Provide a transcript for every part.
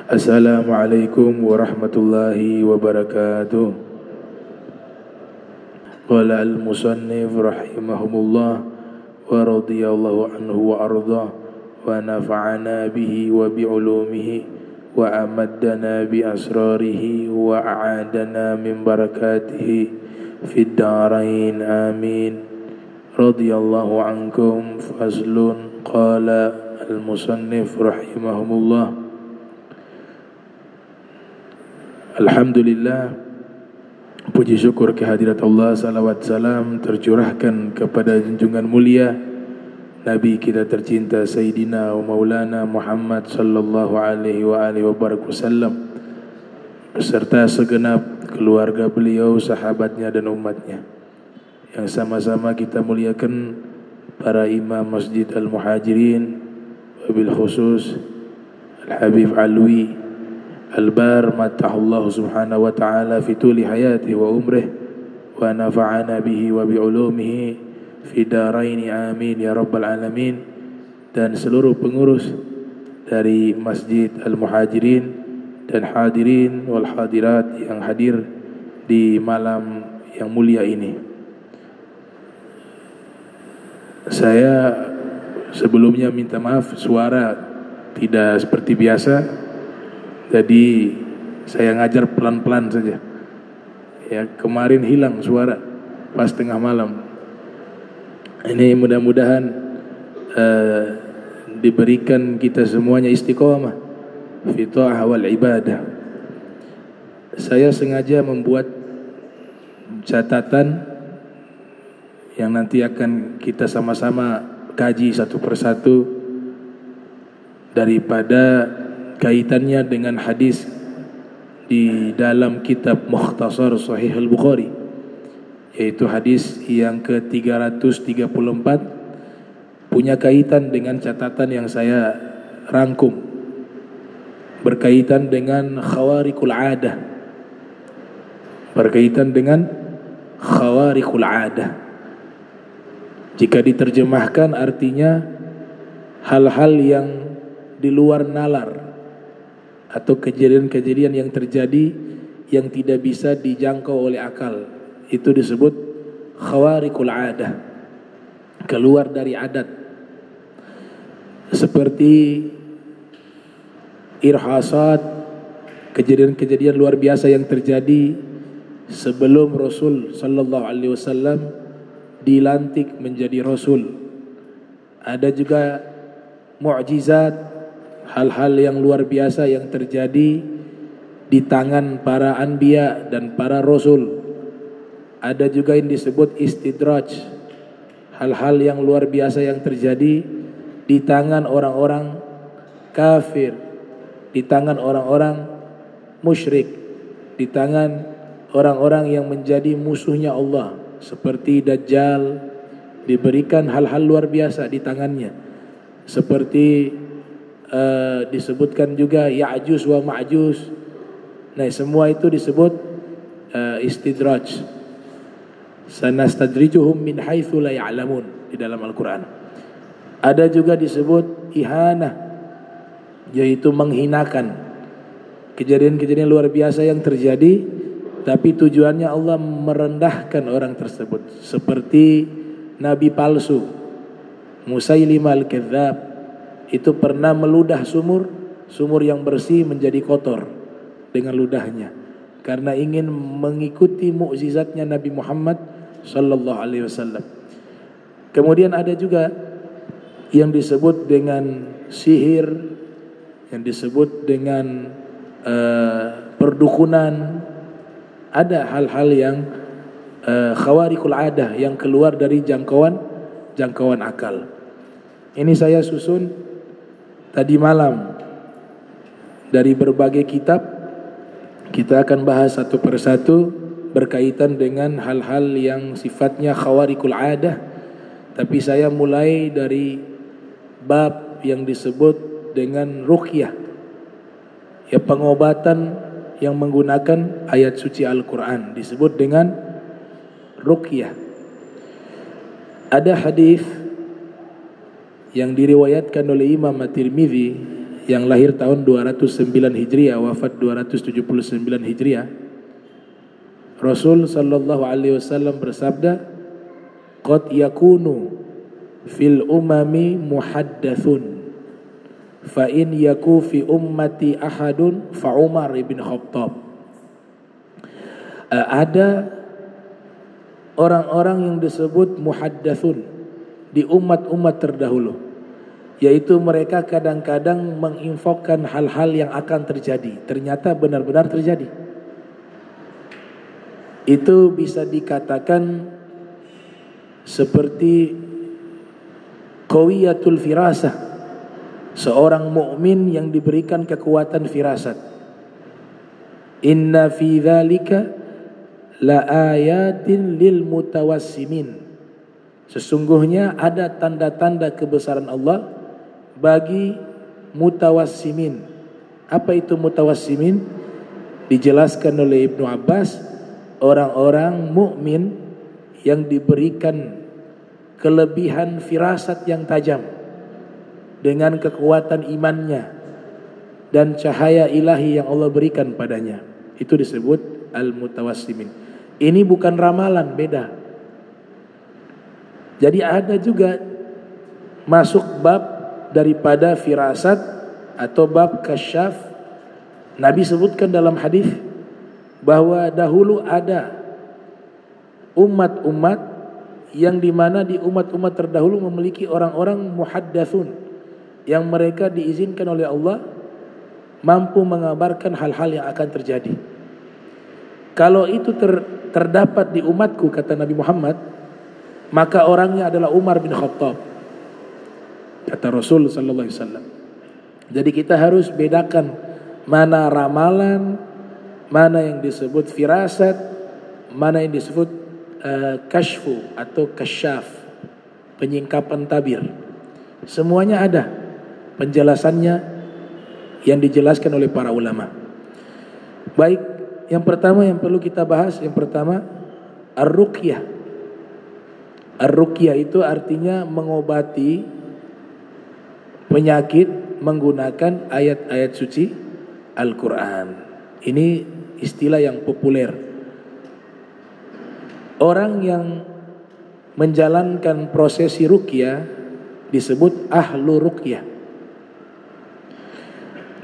Assalamualaikum warahmatullahi wabarakatuh. Qala al-musannif rahimahumullah wa radiyallahu anhu wa ardah wa nafa'ana bihi wa bi'ulumihi wa amaddana bi asrarihi wa a'adana min barakatihi fid darain amin. Radiyallahu ankum. Faslun. Qala al-musannif rahimahumullah. Alhamdulillah, puji syukur kehadirat Allah, salawat salam tercurahkan kepada junjungan mulia Nabi kita tercinta Sayyidina wa Maulana Muhammad sallallahu alaihi wa alihi wasallam beserta segenap keluarga beliau, sahabatnya dan umatnya. Yang sama-sama kita muliakan para imam Masjid Al-Muhajirin, wabil khusus Al-Habib Alwi Al-Bar matahullahu subhanahu wa ta'ala fi tuli hayati wa umrih wa nafa'ana bihi wa bi'ulumihi fi daraini amin ya rabbal alamin, dan seluruh pengurus dari Masjid Al-Muhajirin dan hadirin wal hadirat yang hadir di malam yang mulia ini. Saya sebelumnya minta maaf, suara tidak seperti biasa. Jadi saya ngajar pelan-pelan saja. Ya, kemarin hilang suara pas tengah malam. Ini mudah-mudahan diberikan kita semuanya istiqomah fi tha'ah wal ibadah. Saya sengaja membuat catatan yang nanti akan kita sama-sama kaji satu persatu daripada kaitannya dengan hadis di dalam kitab Mukhtasar Sahih Al-Bukhari, yaitu hadis yang ke-334, punya kaitan dengan catatan yang saya rangkum berkaitan dengan khawarikul adah, berkaitan dengan khawarikul adah. Jika diterjemahkan artinya hal-hal yang di luar nalar atau kejadian-kejadian yang terjadi yang tidak bisa dijangkau oleh akal. Itu disebut khawarikul adah, keluar dari adat. Seperti irhasat, kejadian-kejadian luar biasa yang terjadi sebelum Rasul sallallahu alaihi wasallam dilantik menjadi Rasul. Ada juga mu'jizat, hal-hal yang luar biasa yang terjadi di tangan para anbiya dan para rasul. Ada juga yang disebut istidraj, hal-hal yang luar biasa yang terjadi di tangan orang-orang kafir, di tangan orang-orang musyrik, di tangan orang-orang yang menjadi musuhnya Allah, seperti Dajjal, diberikan hal-hal luar biasa di tangannya. Seperti disebutkan juga Ya'juj wa Ma'juj. Nah, semua itu disebut istidraj. Sanastadrijuhum min haitsu la ya'lamun di dalam Al-Qur'an. Ada juga disebut ihanah, yaitu menghinakan. Kejadian-kejadian luar biasa yang terjadi tapi tujuannya Allah merendahkan orang tersebut. Seperti nabi palsu Musailimah al-Kadzdzab, itu pernah meludah sumur yang bersih menjadi kotor dengan ludahnya karena ingin mengikuti mukjizatnya Nabi Muhammad sallallahu alaihi wasallam. Kemudian ada juga yang disebut dengan sihir, yang disebut dengan perdukunan. Ada hal-hal yang khawarikul adah yang keluar dari jangkauan akal. Ini saya susun tadi malam dari berbagai kitab. Kita akan bahas satu persatu berkaitan dengan hal-hal yang sifatnya khawarikul adah. Tapi saya mulai dari bab yang disebut dengan ruqyah, ya, pengobatan yang menggunakan ayat suci Al-Quran, disebut dengan ruqyah. Ada hadis yang diriwayatkan oleh Imam At-Tirmidzi yang lahir tahun 209 Hijriah, wafat 279 Hijriah. Rasul sallallahu alaihi wasallam bersabda, "Qad yakunu fil umami muhaddathun, fa in yaku fi ummati ahadun fa Umar ibn Khattab." Ada orang-orang yang disebut muhaddathun di umat-umat terdahulu, yaitu mereka kadang-kadang menginfokan hal-hal yang akan terjadi, ternyata benar-benar terjadi. Itu bisa dikatakan seperti qawiyatul firasah, seorang mukmin yang diberikan kekuatan firasat. Inna fi dzalika la ayatin lil mutawassimin. Sesungguhnya ada tanda-tanda kebesaran Allah bagi mutawassimin. Apa itu mutawassimin? Dijelaskan oleh Ibnu Abbas, orang-orang mukmin yang diberikan kelebihan firasat yang tajam dengan kekuatan imannya dan cahaya ilahi yang Allah berikan padanya. Itu disebut al-mutawassimin. Ini bukan ramalan, beda. Jadi ada juga masuk bab daripada firasat atau bab kasyaf. Nabi sebutkan dalam hadis bahwa dahulu ada umat-umat yang dimana di umat-umat terdahulu memiliki orang-orang muhaddatsun yang mereka diizinkan oleh Allah mampu mengabarkan hal-hal yang akan terjadi. Kalau itu terdapat di umatku, kata Nabi Muhammad, maka orangnya adalah Umar bin Khattab, kata Rasul sallallahu alaihi wasallam. Jadi kita harus bedakan mana ramalan, mana yang disebut firasat, mana yang disebut kashfu atau kasyaf, penyingkapan tabir. Semuanya ada penjelasannya yang dijelaskan oleh para ulama. Baik, yang pertama yang perlu kita bahas, yang pertama ar-ruqyah. Ar-ruqyah itu artinya mengobati penyakit menggunakan ayat-ayat suci Al-Quran. Ini istilah yang populer. Orang yang menjalankan prosesi ruqyah disebut ahlu ruqyah.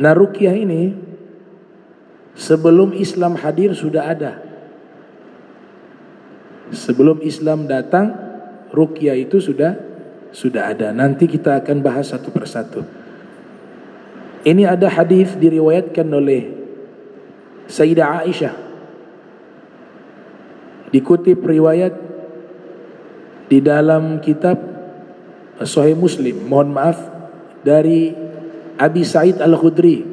Nah, ruqyah ini sebelum Islam hadir sudah ada. Sebelum Islam datang, ruqyah itu sudah ada. Nanti kita akan bahas satu persatu. Ini ada hadis diriwayatkan oleh Sayyidah Aisyah. Dikutip riwayat di dalam kitab Sahih Muslim, mohon maaf, dari Abi Sa'id Al-Khudri,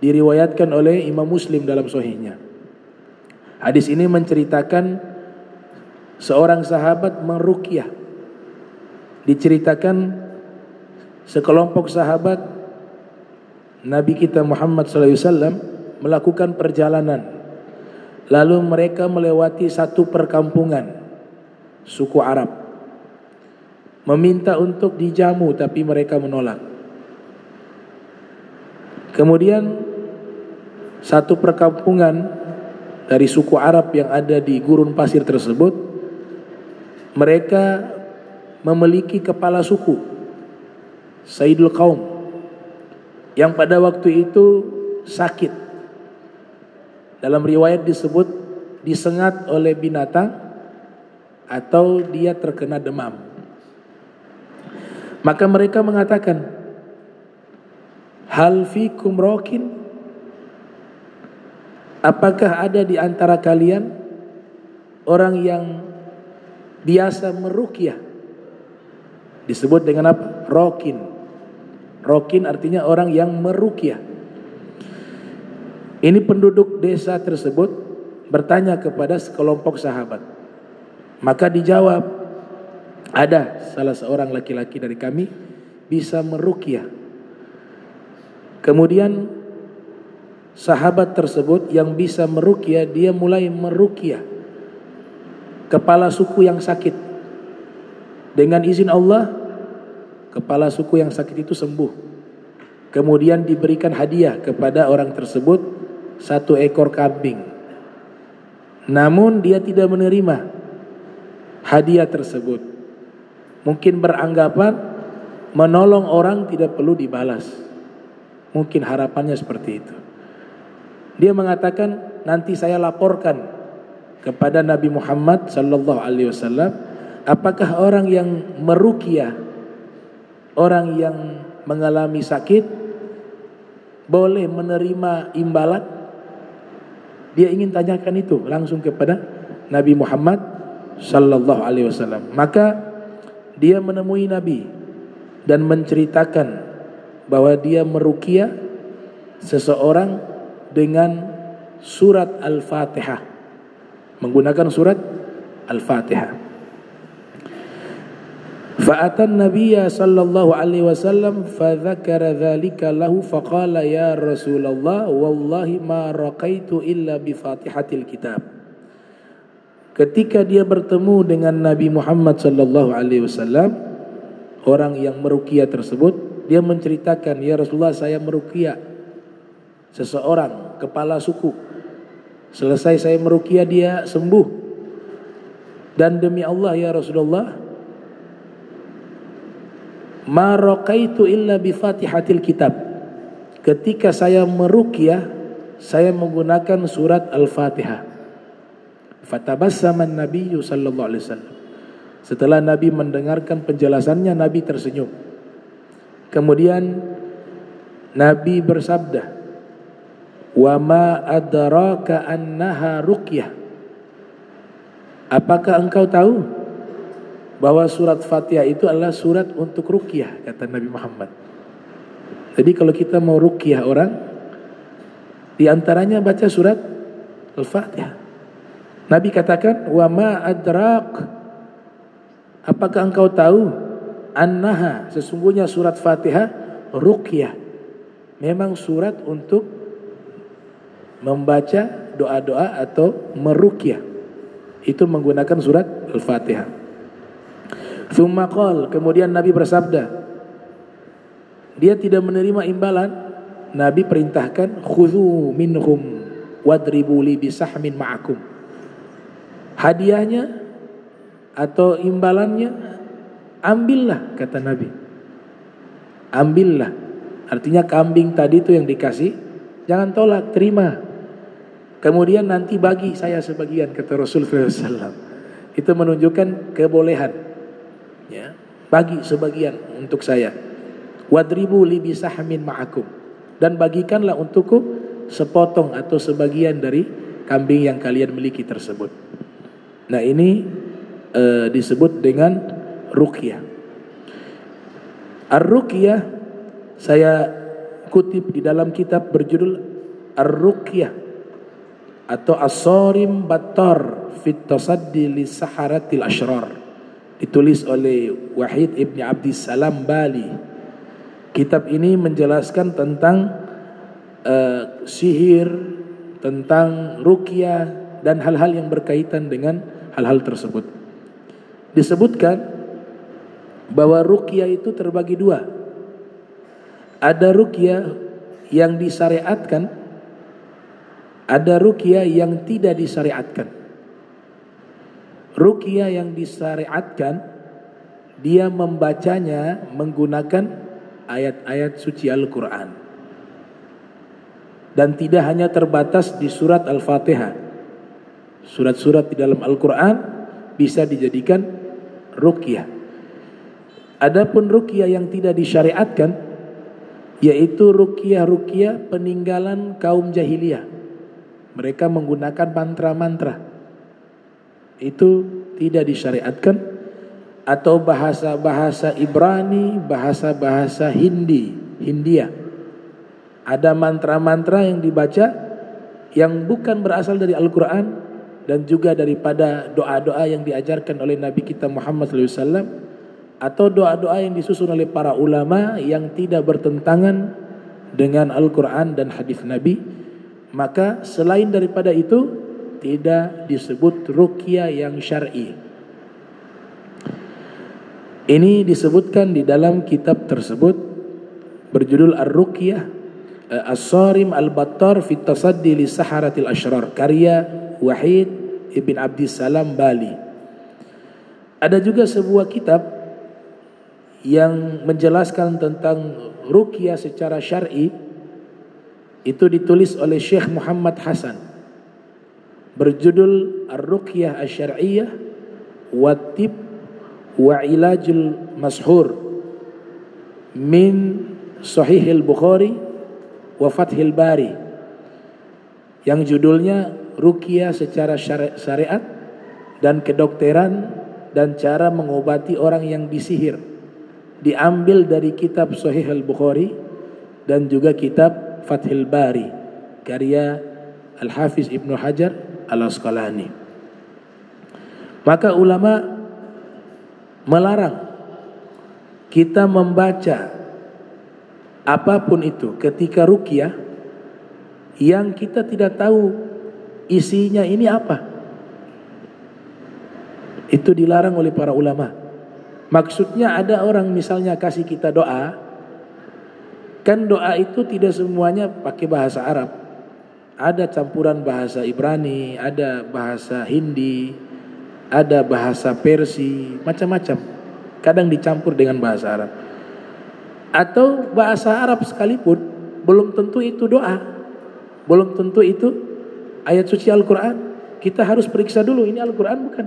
diriwayatkan oleh Imam Muslim dalam sahihnya. Hadis ini menceritakan seorang sahabat meruqyah. Diceritakan sekelompok sahabat Nabi kita Muhammad SAW melakukan perjalanan. Lalu mereka melewati satu perkampungan suku Arab, meminta untuk dijamu, tapi mereka menolak. Kemudian satu perkampungan dari suku Arab yang ada di gurun pasir tersebut, mereka memiliki kepala suku, Sayyidul Qaum, yang pada waktu itu sakit. Dalam riwayat disebut disengat oleh binatang atau dia terkena demam. Maka mereka mengatakan, hal fikum rokin? Apakah ada di antara kalian orang yang biasa meruqyah? Disebut dengan apa? Rokin. Rokin artinya orang yang meruqyah. Ini penduduk desa tersebut bertanya kepada sekelompok sahabat. Maka dijawab, ada salah seorang laki-laki dari kami bisa meruqyah. Kemudian sahabat tersebut yang bisa meruqyah, dia mulai meruqyah kepala suku yang sakit. Dengan izin Allah, kepala suku yang sakit itu sembuh. Kemudian diberikan hadiah kepada orang tersebut 1 ekor kambing. Namun dia tidak menerima hadiah tersebut. Mungkin beranggapan menolong orang tidak perlu dibalas. Mungkin harapannya seperti itu. Dia mengatakan, nanti saya laporkan kepada Nabi Muhammad sallallahu alaihi wasallam, apakah orang yang meruqyah orang yang mengalami sakit boleh menerima imbalan? Dia ingin tanyakan itu langsung kepada Nabi Muhammad sallallahu alaihi wasallam. Maka dia menemui Nabi dan menceritakan bahwa dia meruqyah seseorang dengan surat Al-Fatihah, menggunakan surat Al-Fatihah. Fa'atan Nabiyya sallallahu alaihi wasallam fadzakara dzalika lahu faqala ya Rasulullah wallahi ma raqaitu illa bi Fatihatil kitab. Ketika dia bertemu dengan Nabi Muhammad sallallahu alaihi wasallam, orang yang meruqyah tersebut, dia menceritakan, ya Rasulullah, saya meruqyah seseorang kepala suku. Selesai saya meruqyah dia sembuh. Dan demi Allah ya Rasulullah, ma raqaitu illa bi Fatihatil kitab. Ketika saya meruqyah, saya menggunakan surat Al-Fatihah. Fatabassama an-nabiy sallallahu alaihi wasallam. Setelah Nabi mendengarkan penjelasannya, Nabi tersenyum. Kemudian Nabi bersabda, "Wa ma adraka annaha ruqyah." Apakah engkau tahu bahwa surat Fatihah itu adalah surat untuk ruqyah, kata Nabi Muhammad. Jadi kalau kita mau ruqyah orang, di antaranya baca surat Al-Fatihah. Nabi katakan, "Wa ma adrak." Apakah engkau tahu annaha, sesungguhnya surat Fatihah ruqyah, memang surat untuk membaca doa-doa atau meruqyah. Itu menggunakan surat Al-Fatihah. Tsumma qala, kemudian Nabi bersabda, dia tidak menerima imbalan. Nabi perintahkan, khudhu minhum wadribu li bisahmin ma'akum. Hadiahnya atau imbalannya ambillah, kata Nabi. Ambillah. Artinya kambing tadi itu yang dikasih, jangan tolak, terima. Kemudian nanti bagi saya sebagian, kata Rasulullah SAW. Itu menunjukkan kebolehan. Ya, bagi sebagian untuk saya. Wadribu li bisahmin ma'akum. Dan bagikanlah untukku sepotong atau sebagian dari kambing yang kalian miliki tersebut. Nah ini disebut dengan ruqyah. Ar-ruqyah saya kutip di dalam kitab berjudul Ar-Ruqyah atau As-Sarim Battar fit Tasaddi li Saharatil Ashrar, ditulis oleh Wahid Ibn Abdissalam Bali. Kitab ini menjelaskan tentang sihir, tentang ruqyah dan hal-hal yang berkaitan dengan hal-hal tersebut. Disebutkan bahwa ruqyah itu terbagi dua. Ada ruqyah yang disyariatkan, ada ruqyah yang tidak disyariatkan. Ruqyah yang disyariatkan, dia membacanya menggunakan ayat-ayat suci Al-Quran. Dan tidak hanya terbatas di surat Al-Fatihah. Surat-surat di dalam Al-Quran bisa dijadikan ruqyah. Adapun ruqyah yang tidak disyariatkan, yaitu ruqyah-ruqyah peninggalan kaum jahiliyah. Mereka menggunakan mantra-mantra. Itu tidak disyariatkan. Atau bahasa-bahasa Ibrani, bahasa-bahasa Hindia. Ada mantra-mantra yang dibaca yang bukan berasal dari Al-Quran dan juga daripada doa-doa yang diajarkan oleh Nabi kita Muhammad SAW, atau doa-doa yang disusun oleh para ulama yang tidak bertentangan dengan Al-Quran dan hadis Nabi. Maka selain daripada itu tidak disebut ruqyah yang syar'i. Ini disebutkan di dalam kitab tersebut berjudul Ar-Ruqyah As-Sarim Al-Battar fi Tasaddi li Saharatil Ashrar, karya Wahid Ibn Abdissalam Bali. Ada juga sebuah kitab yang menjelaskan tentang ruqyah secara syar'i, itu ditulis oleh Syekh Muhammad Hasan, berjudul Ar-Ruqyah Asy-Syar'iyyah wa Tib wa Ilajul Mashhur min Sahihil Bukhari wa Fathil Bari, yang judulnya Ruqyah secara syariat dan kedokteran dan cara mengobati orang yang disihir, diambil dari kitab Sahih Al-Bukhari dan juga kitab Fathil Bari karya Al-Hafiz Ibnu Hajar Al-Asqalani. Maka ulama melarang kita membaca apapun itu ketika ruqyah yang kita tidak tahu isinya ini apa. Itu dilarang oleh para ulama. Maksudnya ada orang misalnya kasih kita doa, kan doa itu tidak semuanya pakai bahasa Arab. Ada campuran bahasa Ibrani, ada bahasa Hindi, ada bahasa Persia, macam-macam. Kadang dicampur dengan bahasa Arab. Atau bahasa Arab sekalipun belum tentu itu doa, belum tentu itu ayat suci Al-Quran. Kita harus periksa dulu, ini Al-Quran bukan.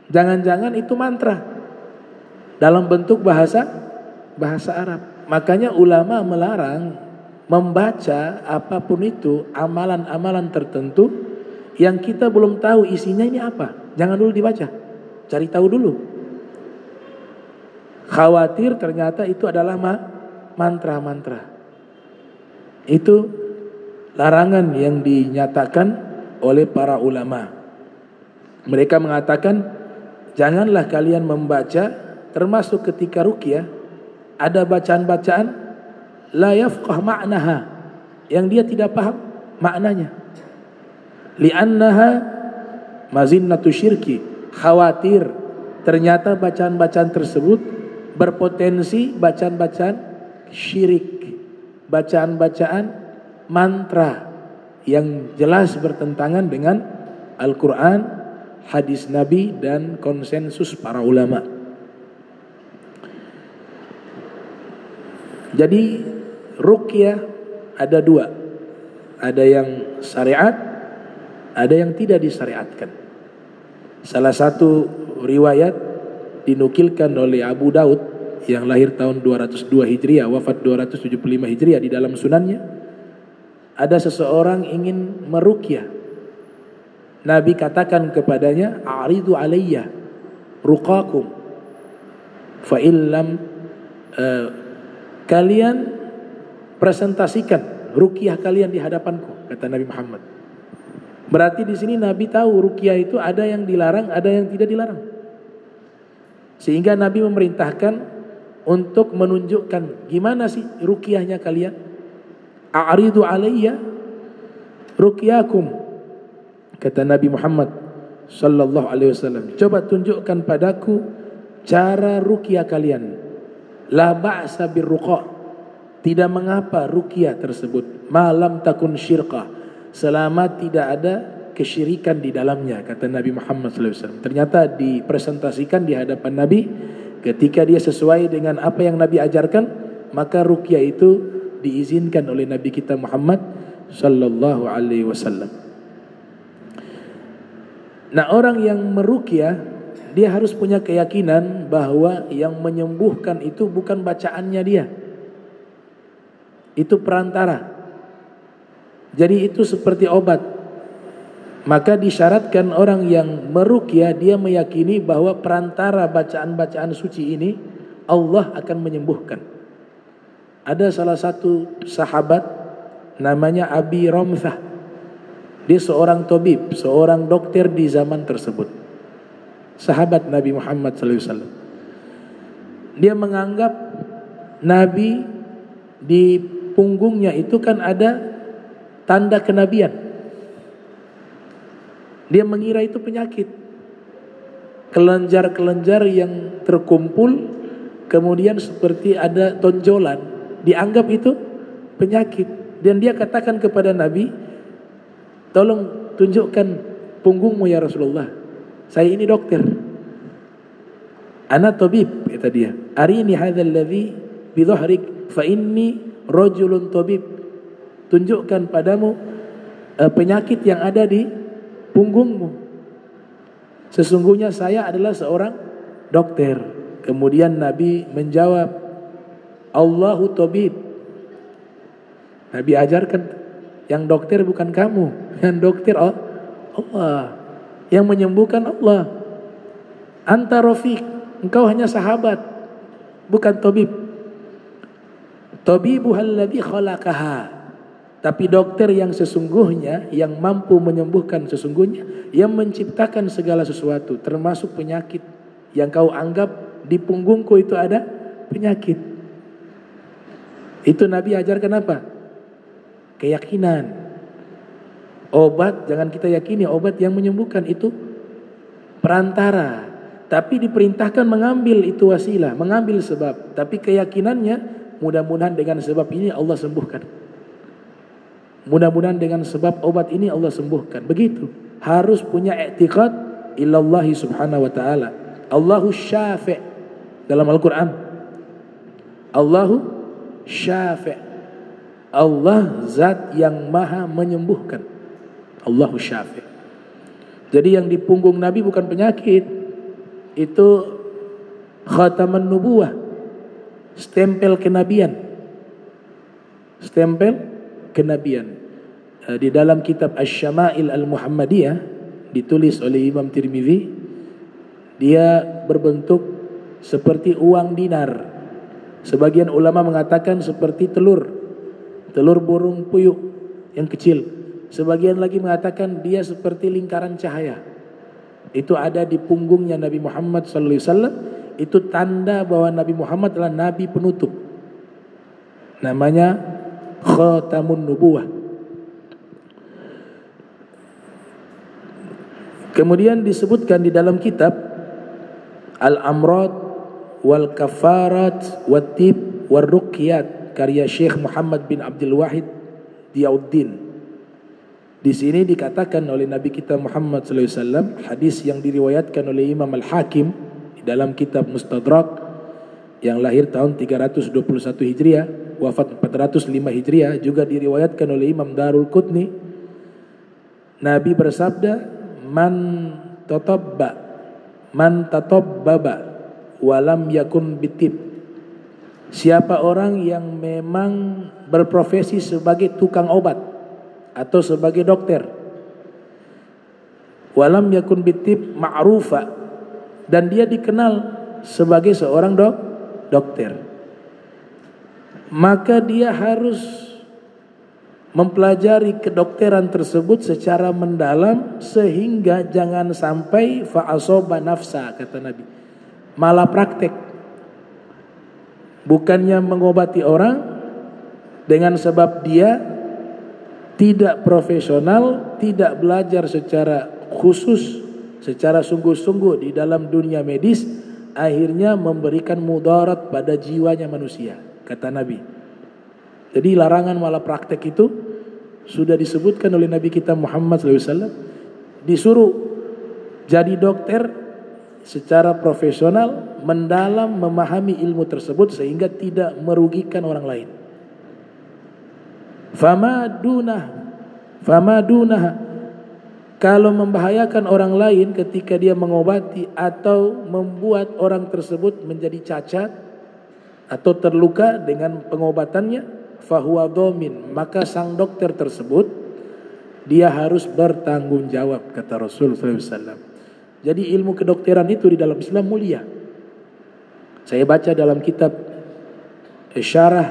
Jangan-jangan itu mantra dalam bentuk bahasa Arab. Makanya ulama melarang membaca apapun itu amalan-amalan tertentu yang kita belum tahu isinya ini apa. Jangan dulu dibaca, cari tahu dulu. Khawatir ternyata itu adalah mantra-mantra. Itu larangan yang dinyatakan oleh para ulama. Mereka mengatakan janganlah kalian membaca, termasuk ketika ruqyah ada bacaan-bacaan la yafqah ma'naha, yang dia tidak paham maknanya. Li'annaha mazinnatu syirki, khawatir ternyata bacaan-bacaan tersebut berpotensi bacaan-bacaan syirik, bacaan-bacaan mantra yang jelas bertentangan dengan Al-Quran, hadis Nabi dan konsensus para ulama. Jadi ruqyah ada dua, ada yang syariat, ada yang tidak disyariatkan. Salah satu riwayat dinukilkan oleh Abu Daud yang lahir tahun 202 Hijriah, wafat 275 Hijriah, di dalam sunannya ada seseorang ingin meruqyah. Nabi katakan kepadanya, "A'ridu alayya ruqakum fa illam," kalian presentasikan ruqyah kalian di hadapanku, kata Nabi Muhammad. Berarti di sini Nabi tahu ruqyah itu ada yang dilarang, ada yang tidak dilarang. Sehingga Nabi memerintahkan untuk menunjukkan gimana sih ruqyahnya kalian. A'ridu alayya ruqyakum, kata Nabi Muhammad sallallahu alaihi wasallam. Coba tunjukkan padaku cara ruqyah kalian. La ba'sa birruqa, tidak mengapa ruqyah tersebut, malam takun syirqah, selama tidak ada kesyirikan di dalamnya, kata Nabi Muhammad sallallahu alaihi wasallam. Ternyata dipresentasikan di hadapan Nabi, ketika dia sesuai dengan apa yang Nabi ajarkan, maka ruqyah itu diizinkan oleh Nabi kita Muhammad sallallahu alaihi wasallam. Nah, orang yang meruqyah dia harus punya keyakinan bahwa yang menyembuhkan itu bukan bacaannya dia, itu perantara. Jadi itu seperti obat. Maka disyaratkan orang yang meruqyah dia meyakini bahwa perantara bacaan-bacaan suci ini Allah akan menyembuhkan. Ada salah satu sahabat namanya Abi Ramthah. Dia seorang tabib, seorang dokter di zaman tersebut. Sahabat Nabi Muhammad SAW. Dia menganggap Nabi di punggungnya itu kan ada tanda kenabian. Dia mengira itu penyakit, kelenjar-kelenjar yang terkumpul, kemudian seperti ada tonjolan. dianggap itu penyakit. Dan dia katakan kepada Nabi, tolong tunjukkan punggungmu ya Rasulullah, saya ini dokter. Ana tabib, kata dia. Arini hadzal ladzi bi dhahrik fa inni rajulun tabib. Tunjukkan padamu penyakit yang ada di punggungmu. Sesungguhnya saya adalah seorang dokter. Kemudian Nabi menjawab, Allahu tabib. Nabi ajarkan, yang dokter bukan kamu, yang dokter Allah, yang menyembuhkan Allah. Anta rafiq, engkau hanya sahabat, bukan tabib. Tabibu alladhi khalaqaha. Tapi dokter yang sesungguhnya, yang mampu menyembuhkan sesungguhnya, yang menciptakan segala sesuatu, termasuk penyakit yang kau anggap di punggungku itu ada penyakit. Itu Nabi ajarkan apa? Keyakinan. Obat jangan kita yakini obat yang menyembuhkan, itu perantara. Tapi diperintahkan mengambil itu wasilah, mengambil sebab. Tapi keyakinannya, mudah-mudahan dengan sebab ini Allah sembuhkan. Mudah-mudahan dengan sebab obat ini Allah sembuhkan. Begitu. Harus punya i'tiqad ilallahi subhanahu wa ta'ala. Allahu syafi' dalam Al-Quran. Allahu syafi'. Allah zat yang maha menyembuhkan. Allahu syafi'. Jadi yang di punggung Nabi bukan penyakit, itu khataman nubuwah, stempel kenabian. Stempel kenabian. Di dalam kitab Asy-Syama'il Al-Muhammadiyah ditulis oleh Imam Tirmidzi, dia berbentuk seperti uang dinar. Sebagian ulama mengatakan seperti telur burung puyuh yang kecil. Sebagian lagi mengatakan dia seperti lingkaran cahaya. Itu ada di punggungnya Nabi Muhammad SAW. Itu tanda bahwa Nabi Muhammad adalah Nabi penutup. Namanya Khatamun Nubuwah. Kemudian disebutkan di dalam kitab Al-Amrad wal Kafarat wat Tib wal Ruqyat karya Syekh Muhammad bin Abdul Wahid Diyauddin. Di sini dikatakan oleh Nabi kita Muhammad sallallahu alaihi wasallam, hadis yang diriwayatkan oleh Imam Al-Hakim di dalam kitab Mustadrak, yang lahir tahun 321 Hijriah, wafat 405 Hijriah, juga diriwayatkan oleh Imam Darul Qutni. Nabi bersabda, man tatabbaba walam yakun bitib. Siapa orang yang memang berprofesi sebagai tukang obat atau sebagai dokter, walam yakun bitib ma'rufa, dan dia dikenal sebagai seorang dokter, maka dia harus mempelajari kedokteran tersebut secara mendalam sehingga jangan sampai fa'asoba nafsa, kata Nabi, malah praktek. Bukannya mengobati orang dengan sebab dia tidak profesional, tidak belajar secara khusus, secara sungguh-sungguh di dalam dunia medis, akhirnya memberikan mudarat pada jiwanya manusia, kata Nabi. Jadi larangan malah praktek itu sudah disebutkan oleh Nabi kita Muhammad SAW. Disuruh jadi dokter secara profesional, mendalam, memahami ilmu tersebut sehingga tidak merugikan orang lain. Fama dunah, kalau membahayakan orang lain ketika dia mengobati atau membuat orang tersebut menjadi cacat atau terluka dengan pengobatannya, fahuwa dhamin, maka sang dokter tersebut dia harus bertanggung jawab, kata Rasul SAW. Jadi ilmu kedokteran itu di dalam Islam mulia. Saya baca dalam kitab Syarah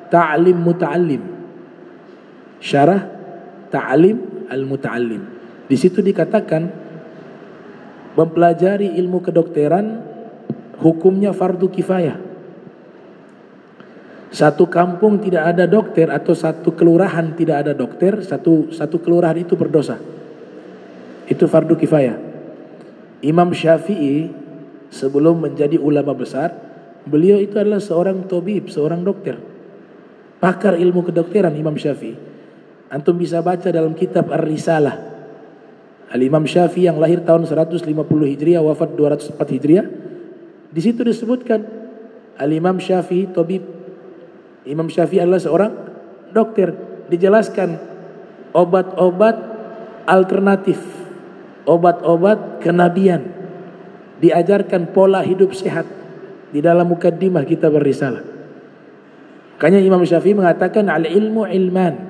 Ta'lim Muta'allim, Syarah Ta'lim Al-Muta'allim. Di situ dikatakan mempelajari ilmu kedokteran hukumnya fardu kifayah. Satu kampung tidak ada dokter atau satu kelurahan tidak ada dokter, satu kelurahan itu berdosa. Itu fardu kifayah. Imam Syafi'i sebelum menjadi ulama besar, beliau itu adalah seorang tabib, seorang dokter. pakar ilmu kedokteran Imam Syafi'i. Antum bisa baca dalam kitab Ar-Risalah. Al-Imam Syafi'i yang lahir tahun 150 Hijriah, wafat 204 Hijriah. Di situ disebutkan Al-Imam Syafi'i tabib. Imam Syafi'i adalah seorang dokter. Dijelaskan obat-obat alternatif, obat-obat kenabian. Diajarkan pola hidup sehat di dalam mukaddimah kitab Ar-Risalah. Makanya Imam Syafi'i mengatakan al-ilmu ilman.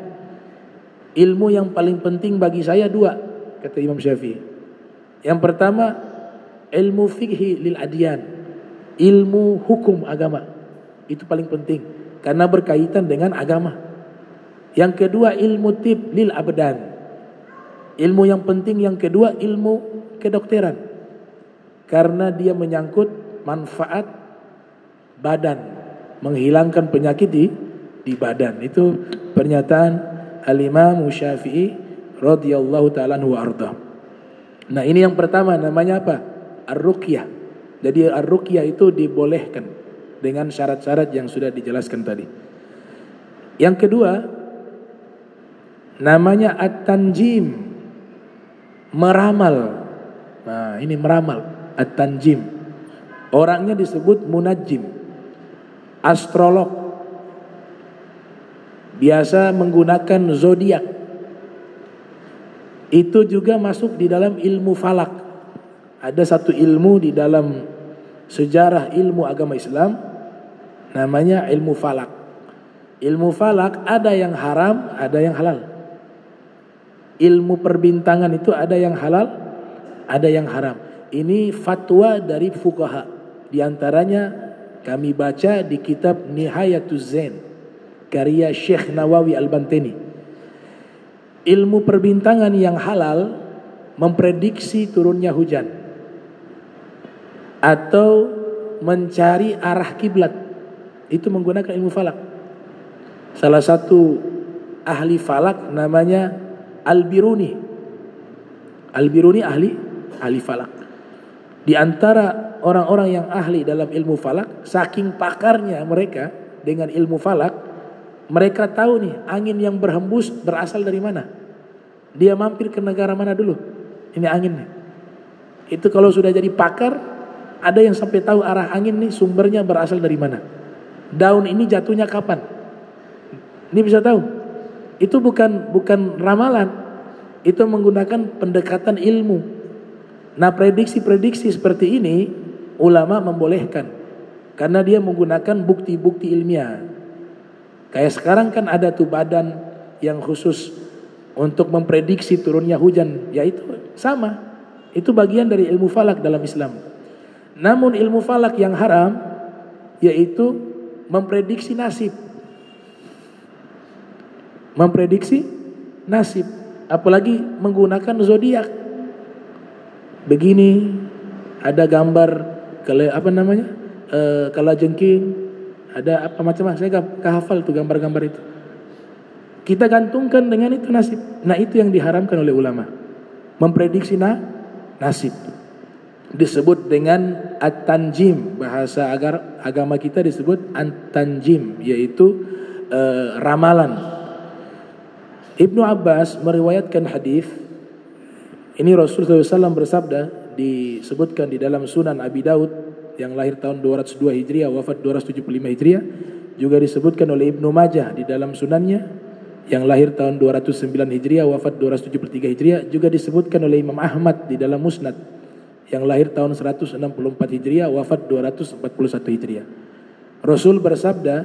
Ilmu yang paling penting bagi saya dua, kata Imam Syafi'i. Yang pertama, ilmu fikhi lil adyan, ilmu hukum agama. Itu paling penting karena berkaitan dengan agama. Yang kedua, ilmu tib lil abdan. Ilmu yang penting yang kedua, ilmu kedokteran. Karena dia menyangkut manfaat badan, menghilangkan penyakit di badan. Itu pernyataan Al-Imam Syafi'i radhiyallahu ta'ala anhu wa arda. Nah, ini yang pertama, namanya apa? Ar-Ruqyah. Jadi Ar-Ruqyah itu dibolehkan dengan syarat-syarat yang sudah dijelaskan tadi. Yang kedua, namanya At-Tanjim, meramal. Nah, ini meramal, At-Tanjim. Orangnya disebut munajjim, astrolog. Biasa menggunakan zodiak. Itu juga masuk di dalam ilmu falak. Ada satu ilmu di dalam sejarah ilmu agama Islam, namanya ilmu falak. Ilmu falak ada yang haram, ada yang halal. Ilmu perbintangan itu ada yang halal, ada yang haram. Ini fatwa dari fuqaha. Di antaranya kami baca di kitab Nihayatuz Zain, karya Syekh Nawawi Al-Bantani. Ilmu perbintangan yang halal memprediksi turunnya hujan atau mencari arah kiblat, itu menggunakan ilmu falak. Salah satu ahli falak namanya Al-Biruni. Al-Biruni ahli falak. Di antara orang-orang yang ahli dalam ilmu falak, saking pakarnya mereka dengan ilmu falak, mereka tahu nih angin yang berhembus berasal dari mana. Dia mampir ke negara mana dulu, ini anginnya. Itu kalau sudah jadi pakar, ada yang sampai tahu arah angin nih sumbernya berasal dari mana. Daun ini jatuhnya kapan, ini bisa tahu. Itu bukan ramalan, itu menggunakan pendekatan ilmu. Nah, prediksi-prediksi seperti ini ulama membolehkan karena dia menggunakan bukti-bukti ilmiah. Kayak sekarang kan ada tuh badan yang khusus untuk memprediksi turunnya hujan, yaitu sama. Itu bagian dari ilmu falak dalam Islam. Namun ilmu falak yang haram yaitu memprediksi nasib. Memprediksi nasib, apalagi menggunakan zodiak. Begini ada gambar kalajengking, ada apa macam-macam, saya gak hafal tuh gambar-gambar itu. Kita gantungkan dengan itu nasib. Nah, itu yang diharamkan oleh ulama, memprediksi nasib. Disebut dengan at-tanjim, bahasa agama kita disebut at-tanjim, yaitu ramalan. Ibnu Abbas meriwayatkan hadis ini, Rasulullah SAW bersabda, disebutkan di dalam Sunan Abi Daud yang lahir tahun 202 Hijriah, wafat 275 Hijriah. Juga disebutkan oleh Ibnu Majah di dalam sunannya yang lahir tahun 209 Hijriah, wafat 273 Hijriah. Juga disebutkan oleh Imam Ahmad di dalam Musnad yang lahir tahun 164 Hijriah, wafat 241 Hijriah. Rasul bersabda,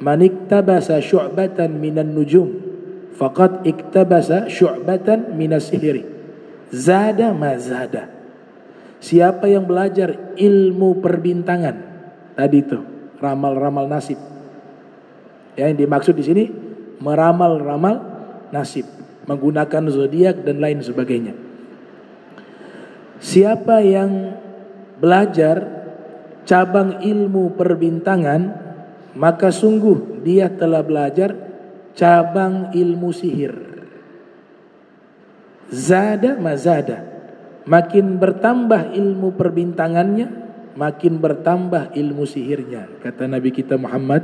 "Man iktabasa syu'batan minan nujum, faqad iktabasa syu'batan minas sihri. Zada ma zada." Siapa yang belajar ilmu perbintangan, tadi itu ramal-ramal nasib. Ya, yang dimaksud di sini meramal-ramal nasib, menggunakan zodiak dan lain sebagainya. Siapa yang belajar cabang ilmu perbintangan, maka sungguh dia telah belajar cabang ilmu sihir. Zada mazada. Makin bertambah ilmu perbintangannya, makin bertambah ilmu sihirnya, kata Nabi kita Muhammad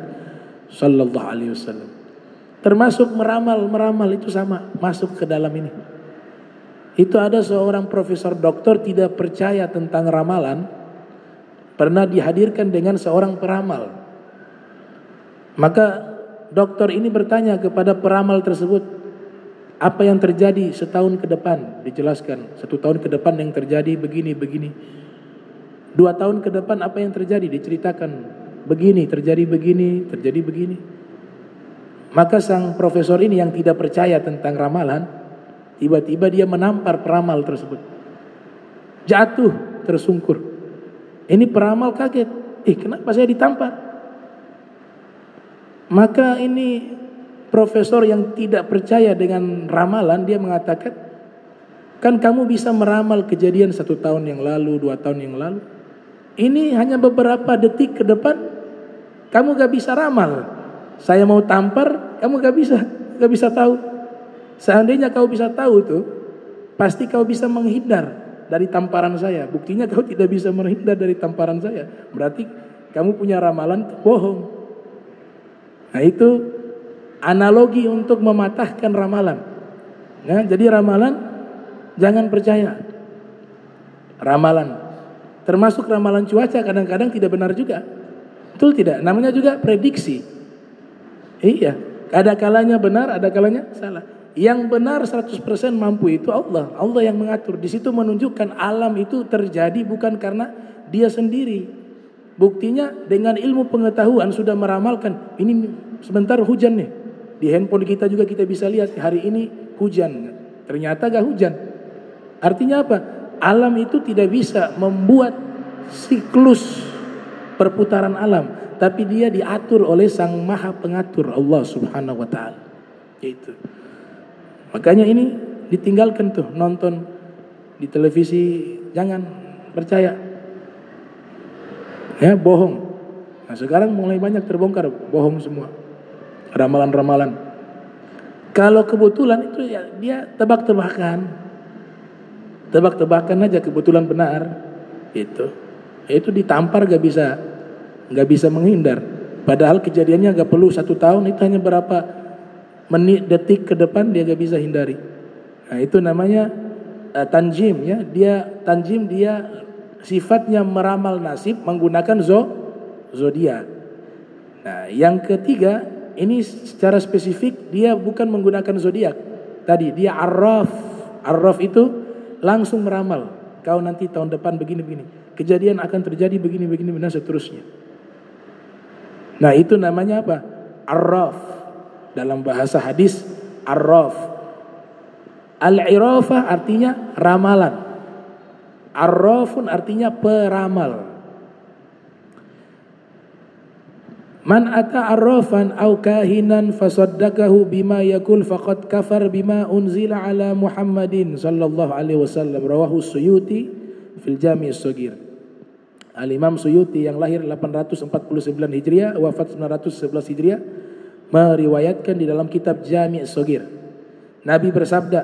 sallallahu alaihi wasallam. Termasuk meramal itu sama, masuk ke dalam ini. Itu ada seorang profesor doktor tidak percaya tentang ramalan, pernah dihadirkan dengan seorang peramal. Maka dokter ini bertanya kepada peramal tersebut, apa yang terjadi setahun ke depan? Dijelaskan, 1 tahun ke depan yang terjadi begini. 2 tahun ke depan apa yang terjadi? Diceritakan, begini, terjadi begini. Maka sang profesor ini yang tidak percaya tentang ramalan, tiba-tiba dia menampar peramal tersebut. Jatuh tersungkur. Ini peramal kaget. Kenapa saya ditampar? Maka ini profesor yang tidak percaya dengan ramalan, dia mengatakan, kan kamu bisa meramal kejadian 1 tahun yang lalu, 2 tahun yang lalu. Ini hanya beberapa detik ke depan, kamu gak bisa ramal. Saya mau tampar, kamu gak bisa tahu. Seandainya kau bisa tahu tuh, pasti kau bisa menghindar dari tamparan saya. Buktinya kau tidak bisa menghindar dari tamparan saya. Berarti kamu punya ramalan bohong. Nah itu analogi untuk mematahkan ramalan. Nah, jadi ramalan jangan percaya. Ramalan, termasuk ramalan cuaca kadang-kadang tidak benar juga. Betul tidak? Namanya juga prediksi. Iya, ada kalanya benar, ada kalanya salah. Yang benar 100% mampu itu Allah yang mengatur. Di situ menunjukkan alam itu terjadi bukan karena dia sendiri. Buktinya dengan ilmu pengetahuan sudah meramalkan, ini sebentar hujan nih. Di handphone kita juga kita bisa lihat hari ini hujan. Ternyata gak hujan. Artinya apa? Alam itu tidak bisa membuat siklus perputaran alam, tapi dia diatur oleh Sang Maha Pengatur, Allah Subhanahu wa taala. Itu. Makanya ini ditinggalkan tuh nonton di televisi, jangan percaya. Ya, bohong. Nah, sekarang mulai banyak terbongkar bohong semua. Ramalan-ramalan. Kalau kebetulan itu ya dia tebak-tebakan. Tebak-tebakan aja kebetulan benar. Itu ditampar gak bisa menghindar. Padahal kejadiannya gak perlu 1 tahun, itu hanya berapa menit, detik ke depan dia gak bisa hindari. Nah itu namanya tanjim ya. Dia sifatnya meramal nasib menggunakan zodiak. Nah yang ketiga ini secara spesifik dia bukan menggunakan zodiak. Tadi dia arraf. Arraf itu langsung meramal. Kau nanti tahun depan begini-begini. Kejadian akan terjadi begini-begini dan seterusnya. Nah itu namanya apa? Arraf. Dalam bahasa hadis arraf. Al-irafah artinya ramalan. Arrafun artinya peramal. Man ata arrafan aw kahinan fasaddaqahu bima yaqul faqad kafar bima unzila ala Muhammadin sallallahu alaihi wasallam. Rawahu Suyuti fil Jami' as-Shaghir. Al-Imam Suyuti yang lahir 849 Hijriah, wafat 911 Hijriah, meriwayatkan di dalam kitab Jami' as-Shaghir. Nabi bersabda,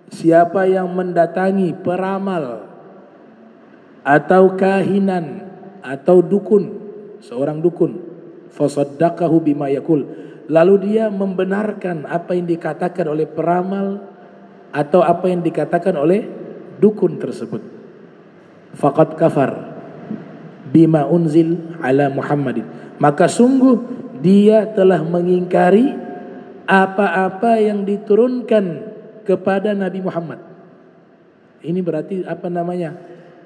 siapa yang mendatangi peramal atau kahinan atau dukun, seorang dukun, fasaddaqahu bima yaqul, lalu dia membenarkan apa yang dikatakan oleh peramal atau apa yang dikatakan oleh dukun tersebut, faqad kafar bima unzil ala Muhammadin, maka sungguh dia telah mengingkari apa-apa yang diturunkan kepada Nabi Muhammad. Ini berarti apa namanya?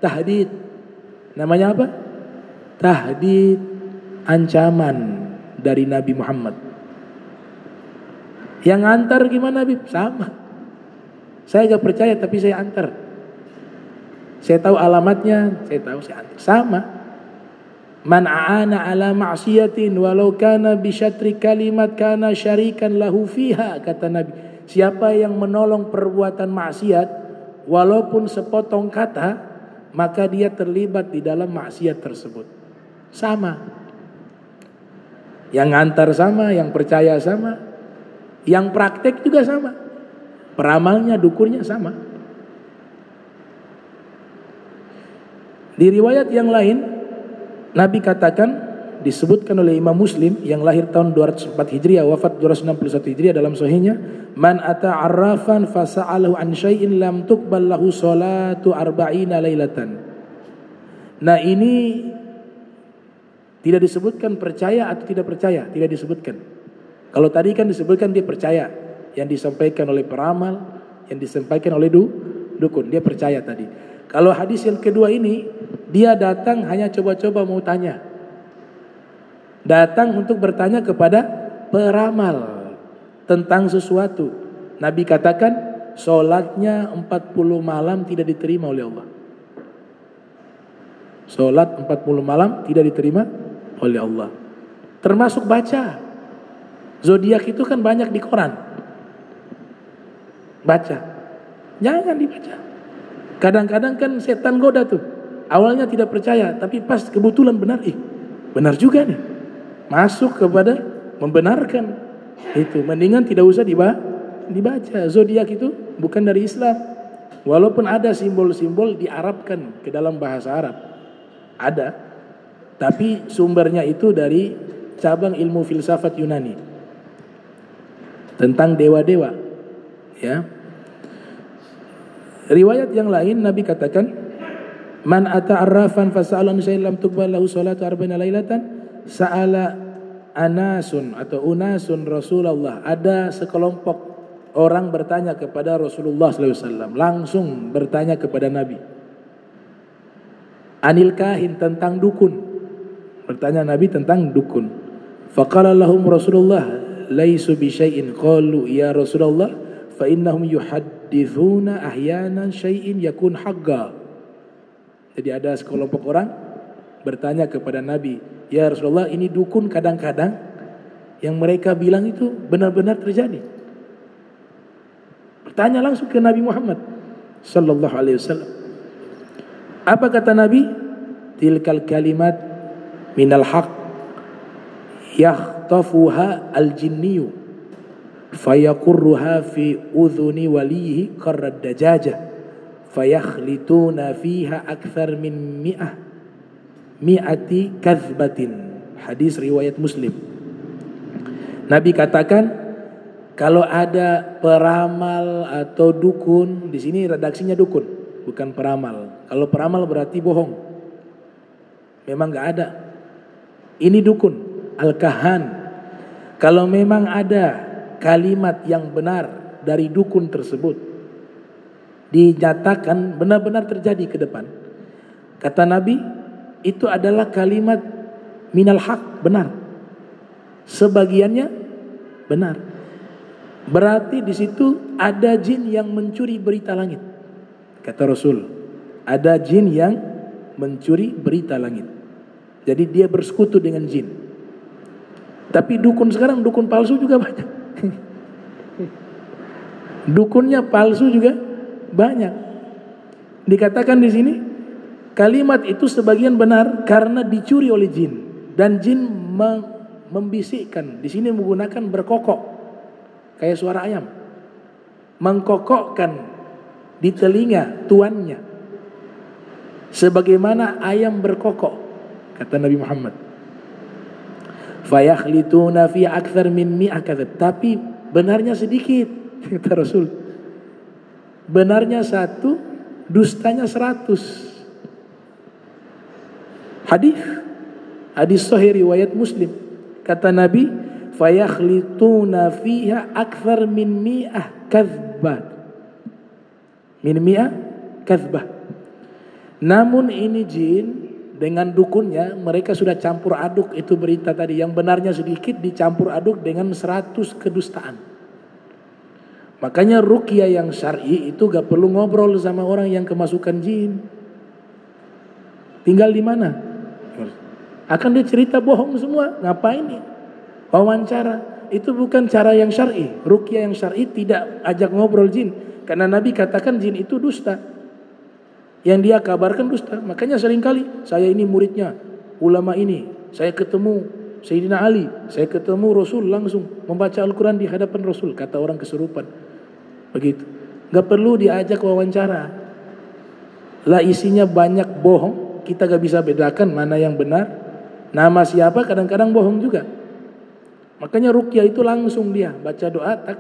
Tahdid. Namanya apa? Tahdid, ancaman dari Nabi Muhammad. Yang antar gimana Nabi? Sama. Saya gak percaya tapi saya antar. Saya tahu alamatnya, saya antar. Sama. Man a'ana ala ma'siyatin walau kana bisyatri kalimat kana syarikan lahu fiha, kata Nabi. Siapa yang menolong perbuatan maksiat walaupun sepotong kata, maka dia terlibat di dalam maksiat tersebut. Sama. Yang ngantar sama, yang percaya sama, yang praktek juga sama. Peramalnya, dukunnya sama. Di riwayat yang lain Nabi katakan, disebutkan oleh Imam Muslim yang lahir tahun 204 Hijriah, wafat 261 Hijriah dalam sahihnya, man ata arrafan fasa'alahu an syai'in lam tuqbal lahu salatu arba'ina lailatan. Nah, ini tidak disebutkan percaya atau tidak percaya, tidak disebutkan. Kalau tadi kan disebutkan dia percaya, yang disampaikan oleh peramal, yang disampaikan oleh dukun, dia percaya tadi. Kalau hadis yang kedua ini, dia datang hanya coba-coba mau tanya. Datang untuk bertanya kepada peramal tentang sesuatu. Nabi katakan, solatnya 40 malam tidak diterima oleh Allah. Solat 40 malam tidak diterima oleh Allah. Termasuk baca. Zodiak itu kan banyak di koran. Baca. Jangan dibaca. Kadang-kadang kan setan goda tuh. Awalnya tidak percaya, tapi pas kebetulan benar, benar juga nih. Masuk kepada membenarkan itu. Mendingan tidak usah dibaca. Zodiak itu bukan dari Islam. Walaupun ada simbol-simbol diarabkan ke dalam bahasa Arab. Ada. Tapi sumbernya itu dari cabang ilmu filsafat Yunani. Tentang dewa-dewa. Ya. Riwayat yang lain Nabi katakan, man ata arrafan fasa'alan syai'an lam tuqbal lahu salatu arba'ina lailatan. Sa'ala anasun atau unasun Rasulullah. Ada sekelompok orang bertanya kepada Rasulullah SAW. Langsung bertanya kepada Nabi. Anil kahin, tentang dukun. Bertanya Nabi tentang dukun. Faqala lahum Rasulullah laisu bi syai'in. Qalu ya Rasulullah fa innahum yuhaddithuna ahyanan syai'in yakun haqqa. Jadi ada sekelompok orang bertanya kepada Nabi, ya Rasulullah, ini dukun kadang-kadang yang mereka bilang itu benar-benar terjadi. Bertanya langsung ke Nabi Muhammad sallallahu alaihi wasallam. Apa kata Nabi? Tilkal kalimat minal haq yakhtafuha al-jinniyu fayakurruha fi udhuni walihi qarrad dajajah fayakhlituna fiha akthar min mi'ati kadzbatin. Hadis riwayat Muslim. Nabi katakan, kalau ada peramal atau dukun, di sini redaksinya dukun, bukan peramal. Kalau peramal berarti bohong. Memang enggak ada. Ini dukun, al-kahan. Kalau memang ada kalimat yang benar dari dukun tersebut, dinyatakan benar-benar terjadi ke depan. Kata Nabi, itu adalah kalimat minal haq, benar. Sebagiannya benar. Berarti di situ ada jin yang mencuri berita langit. Kata Rasul, ada jin yang mencuri berita langit. Jadi dia bersekutu dengan jin. Tapi dukun sekarang, dukun palsu juga banyak. Dukunnya palsu juga banyak. Dikatakan di sini, kalimat itu sebagian benar karena dicuri oleh jin, dan jin membisikkan. Di sini menggunakan berkokok, kayak suara ayam, mengkokokkan di telinga tuannya, sebagaimana ayam berkokok, kata Nabi Muhammad. Fayakhlituna fi akthar min mi'ah kadzab. Tapi benarnya sedikit, kata Rasul. Benarnya 1, dustanya 100. Hadis sahih riwayat Muslim. Kata Nabi, fayakhlituna fiha akthar min mi'ah kadzbah. Min mi'ah kadzbah. Namun ini jin dengan dukunnya, mereka sudah campur aduk itu berita tadi. Yang benarnya sedikit dicampur aduk dengan 100 kedustaan. Makanya ruqyah yang syar'i itu gak perlu ngobrol sama orang yang kemasukan jin. Tinggal di mana? Akan dia cerita bohong semua. Ngapain nih? Wawancara. Itu bukan cara yang syar'i. Ruqyah yang syar'i tidak ajak ngobrol jin. Karena Nabi katakan jin itu dusta. Yang dia kabarkan dusta. Makanya seringkali, saya ini muridnya ulama ini, saya ketemu Sayyidina Ali, saya ketemu Rasul langsung membaca Al-Quran di hadapan Rasul, kata orang kesurupan. Begitu. Gak perlu diajak wawancara. Lah isinya banyak bohong. Kita gak bisa bedakan mana yang benar, Nama siapa kadang-kadang bohong juga. Makanya ruqyah itu langsung dia baca doa, tak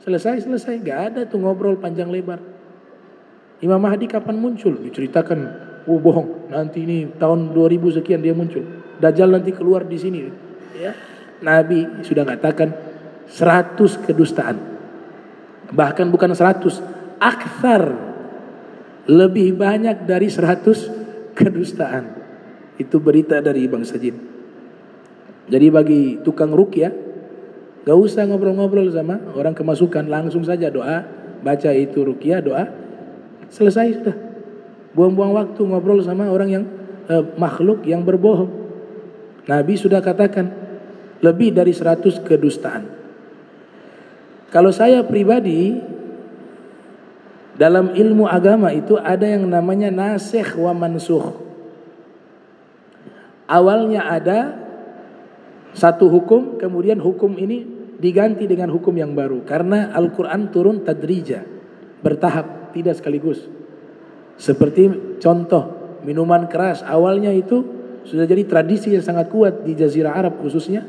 selesai, gak ada tuh ngobrol panjang lebar. Imam Mahdi kapan muncul? Diceritakan, oh bohong, nanti ini tahun 2000 sekian dia muncul. Dajjal nanti keluar di sini. Ya. Nabi sudah katakan 100 kedustaan. Bahkan bukan 100, akthar, lebih banyak dari 100 kedustaan. Itu berita dari bangsa jin. Jadi bagi tukang ruqyah, gak usah ngobrol-ngobrol sama orang kemasukan, langsung saja doa, baca itu ruqyah, doa, selesai sudah. Buang-buang waktu ngobrol sama orang yang makhluk yang berbohong. Nabi sudah katakan lebih dari 100 kedustaan. Kalau saya pribadi, dalam ilmu agama itu ada yang namanya nasikh wa mansukh. Awalnya ada satu hukum, kemudian hukum ini diganti dengan hukum yang baru. Karena Al-Quran turun tadrija, bertahap, tidak sekaligus. Seperti contoh, minuman keras. Awalnya itu sudah jadi tradisi yang sangat kuat di Jazirah Arab khususnya.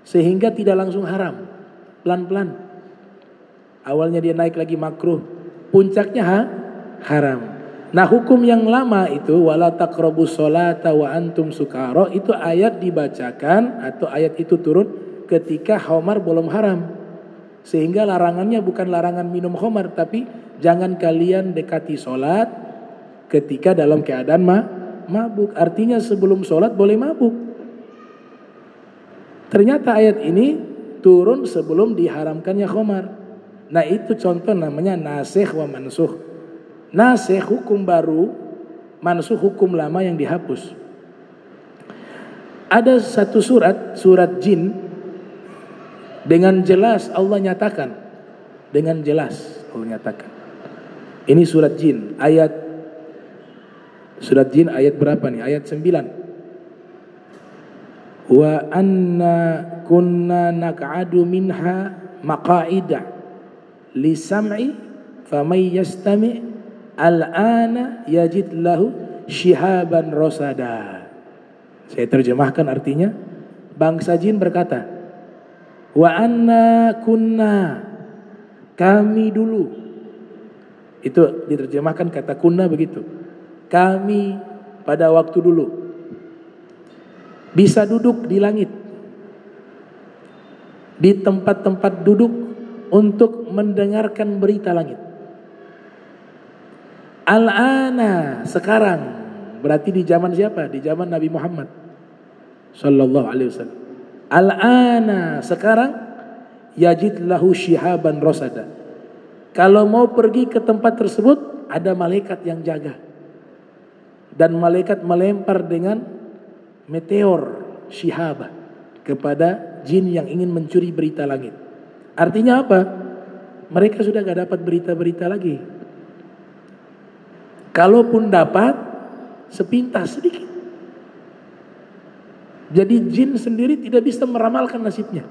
Sehingga tidak langsung haram, pelan-pelan. Awalnya dia naik lagi makruh, puncaknya haram. Nah hukum yang lama itu wala taqrabus sholata wa antum sukara, itu ayat dibacakan atau ayat itu turun ketika khamar belum haram. Sehingga larangannya bukan larangan minum khamar, tapi jangan kalian dekati sholat ketika dalam keadaan mabuk. Artinya sebelum sholat boleh mabuk. Ternyata ayat ini turun sebelum diharamkannya khamar. Nah itu contoh namanya nasikh wa mansukh. Nasikh hukum baru, mansukh hukum lama yang dihapus. Ada satu surat jin, dengan jelas Allah nyatakan, dengan jelas Allah nyatakan. Ini surat jin, surat jin ayat berapa nih? Ayat 9. Wa anna kunna naq'adu minha maqa'ida lisam'i famay yastami' al-ana yajid lahu shihaban rosada. Saya terjemahkan artinya, bangsa jin berkata, wa anna kunna, kami dulu. Itu diterjemahkan kata kunna begitu. Kami pada waktu dulu bisa duduk di langit, di tempat-tempat duduk untuk mendengarkan berita langit. Al-ana, sekarang, berarti di zaman siapa? Di zaman Nabi Muhammad sallallahu alaihi wasallam. Al-ana, sekarang, yajid lahu shihaban rosada. Kalau mau pergi ke tempat tersebut, ada malaikat yang jaga. Dan malaikat melempar dengan meteor shihaba kepada jin yang ingin mencuri berita langit. Artinya apa? Mereka sudah gak dapat berita-berita lagi. Kalaupun dapat, sepintas sedikit. Jadi jin sendiri tidak bisa meramalkan nasibnya.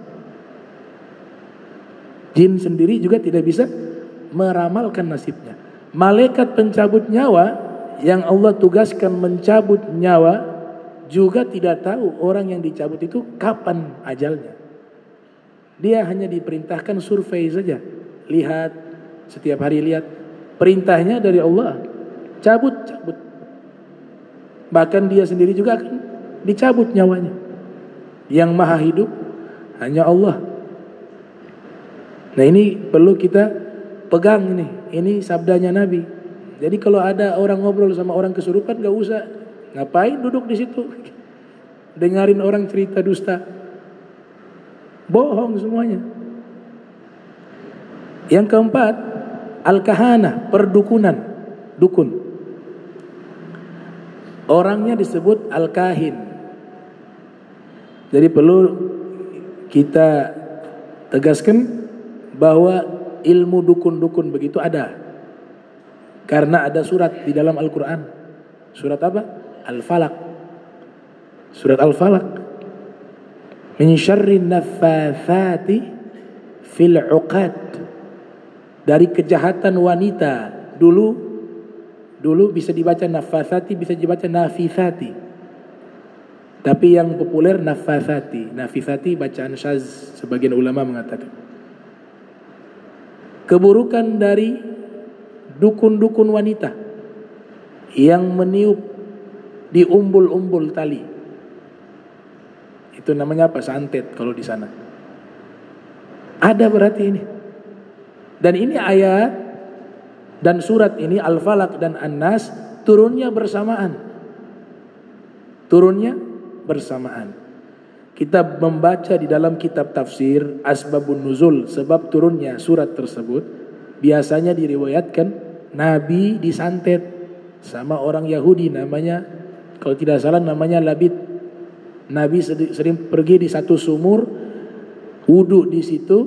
Jin sendiri juga tidak bisa meramalkan nasibnya. Malaikat pencabut nyawa yang Allah tugaskan mencabut nyawa juga tidak tahu orang yang dicabut itu kapan ajalnya. Dia hanya diperintahkan survei saja. Lihat, setiap hari lihat. Perintahnya dari Allah. Cabut. Bahkan dia sendiri juga akan dicabut nyawanya. Yang maha hidup hanya Allah. Nah ini perlu kita pegang nih. Ini sabdanya Nabi. Jadi kalau ada orang ngobrol sama orang kesurupan, gak usah. Ngapain duduk di situ? Dengarin orang cerita dusta. Bohong semuanya. Yang keempat, al-kahana, perdukunan, dukun. Orangnya disebut al-kahin. Jadi perlu kita tegaskan bahwa ilmu dukun-dukun begitu ada. Karena ada surat di dalam Al-Quran. Surat apa? Al-Falaq. Surat Al-Falaq. Min syarrin naffathati fil 'uqad. Dari kejahatan wanita. Dulu bisa dibaca naffathati, bisa dibaca nafithati. Tapi yang populer nafathati. Nafithati bacaan syaz, sebagian ulama mengatakan. Keburukan dari dukun-dukun wanita yang meniup di umbul-umbul tali. Itu namanya apa? Santet kalau di sana. Ada berarti ini. Dan ini ayat dan surat ini Al-Falaq dan An-Nas turunnya bersamaan. Turunnya bersamaan. Kita membaca di dalam kitab tafsir Asbabun Nuzul, sebab turunnya surat tersebut, biasanya diriwayatkan Nabi disantet sama orang Yahudi namanya, kalau tidak salah namanya Labid. Nabi sering pergi di satu sumur, wudhu di situ,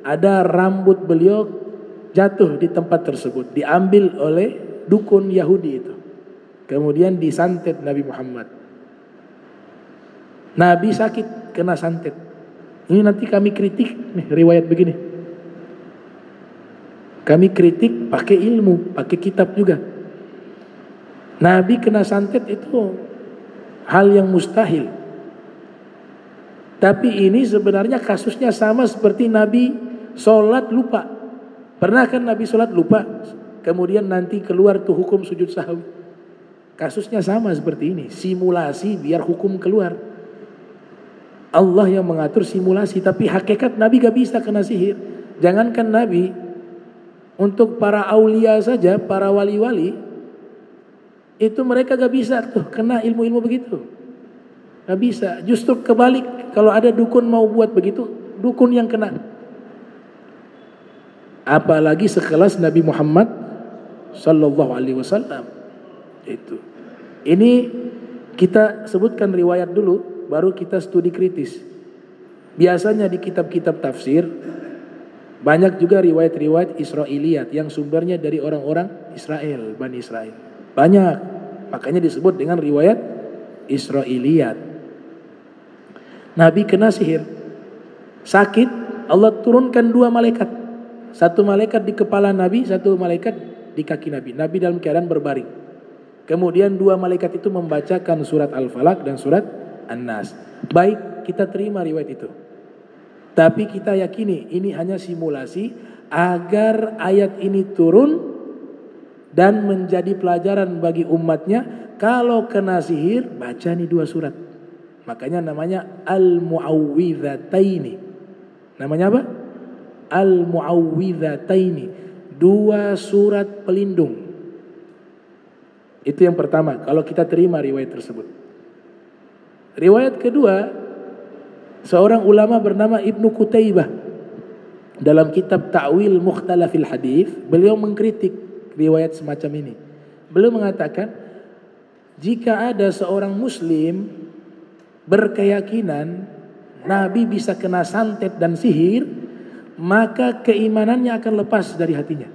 ada rambut beliau jatuh di tempat tersebut, diambil oleh dukun Yahudi itu, kemudian disantet Nabi Muhammad. Nabi sakit kena santet. Ini nanti kami kritik nih riwayat begini. Kami kritik pakai ilmu, pakai kitab juga. Nabi kena santet itu hal yang mustahil. Tapi ini sebenarnya kasusnya sama seperti Nabi sholat lupa. Pernah kan Nabi sholat lupa, kemudian nanti keluar tuh hukum sujud sahwi. Kasusnya sama seperti ini, simulasi biar hukum keluar. Allah yang mengatur simulasi, tapi hakikat Nabi gak bisa kena sihir. Jangankan Nabi, untuk para aulia saja, para wali-wali, itu mereka gak bisa tuh kena ilmu-ilmu begitu. Gak bisa. Justru kebalik, kalau ada dukun mau buat begitu, dukun yang kena. Apalagi sekelas Nabi Muhammad sallallahu alaihi wasallam. Itu. Ini kita sebutkan riwayat dulu, baru kita studi kritis. Biasanya di kitab-kitab tafsir banyak juga riwayat-riwayat Israiliyat yang sumbernya dari orang-orang Israel, Bani Israel. Banyak, makanya disebut dengan riwayat Israiliyat. Nabi kena sihir, sakit, Allah turunkan 2 malaikat. 1 malaikat di kepala Nabi, 1 malaikat di kaki Nabi. Nabi dalam keadaan berbaring. Kemudian 2 malaikat itu membacakan surat Al-Falaq dan surat An-Nas. Baik, kita terima riwayat itu. Tapi kita yakini ini hanya simulasi agar ayat ini turun dan menjadi pelajaran bagi umatnya. Kalau kena sihir, baca nih 2 surat. Makanya namanya Al-Mu'awwidhataini. Namanya apa? Al-Mu'awwidhataini. 2 surat pelindung. Itu yang pertama, kalau kita terima riwayat tersebut. Riwayat kedua, seorang ulama bernama Ibnu Qutaibah dalam kitab Ta'wil Mukhtalafil Hadits, beliau mengkritik riwayat semacam ini. Beliau mengatakan, jika ada seorang muslim berkeyakinan Nabi bisa kena santet dan sihir, maka keimanannya akan lepas dari hatinya.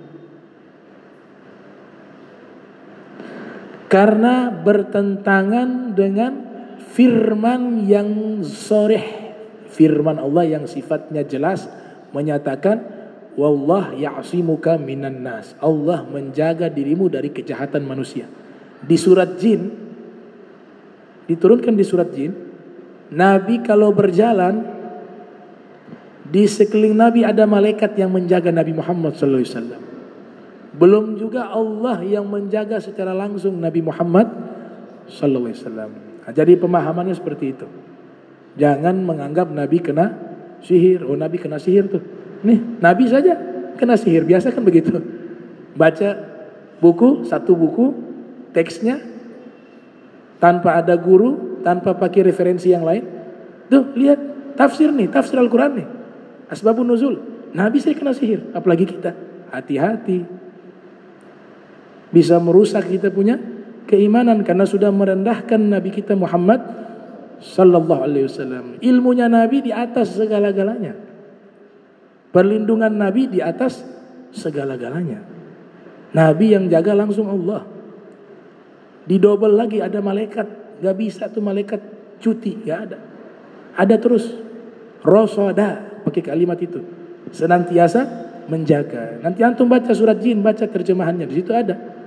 Karena bertentangan dengan firman yang sharih, firman Allah yang sifatnya jelas menyatakan wallah ya'simuka minan nas. Allah menjaga dirimu dari kejahatan manusia. Di surat Jin, diturunkan di surat Jin, Nabi kalau berjalan di sekeliling Nabi ada malaikat yang menjaga Nabi Muhammad sallallahu alaihi wasallam. Belum juga Allah yang menjaga secara langsung Nabi Muhammad sallallahu alaihi wasallam. Jadi pemahamannya seperti itu. Jangan menganggap Nabi kena sihir. Oh, Nabi kena sihir tuh. Nih, Nabi saja kena sihir. Biasa kan begitu. Baca buku, 1 buku, teksnya tanpa ada guru, tanpa pakai referensi yang lain. Tuh, lihat tafsir nih, tafsir Al-Quran nih. Asbabun Nuzul. Nabi saya kena sihir, apalagi kita. Hati-hati. Bisa merusak kita punya keimanan karena sudah merendahkan Nabi kita Muhammad sallallahu alaihi wasallam. Ilmunya Nabi di atas segala-galanya. Perlindungan Nabi di atas segala-galanya. Nabi yang jaga langsung Allah. Didobel lagi ada malaikat, gak bisa tuh malaikat cuti, gak ada. Ada terus. Rosoda pakai kalimat itu. Senantiasa menjaga. Nanti antum baca surat Jin, baca terjemahannya, di situ ada.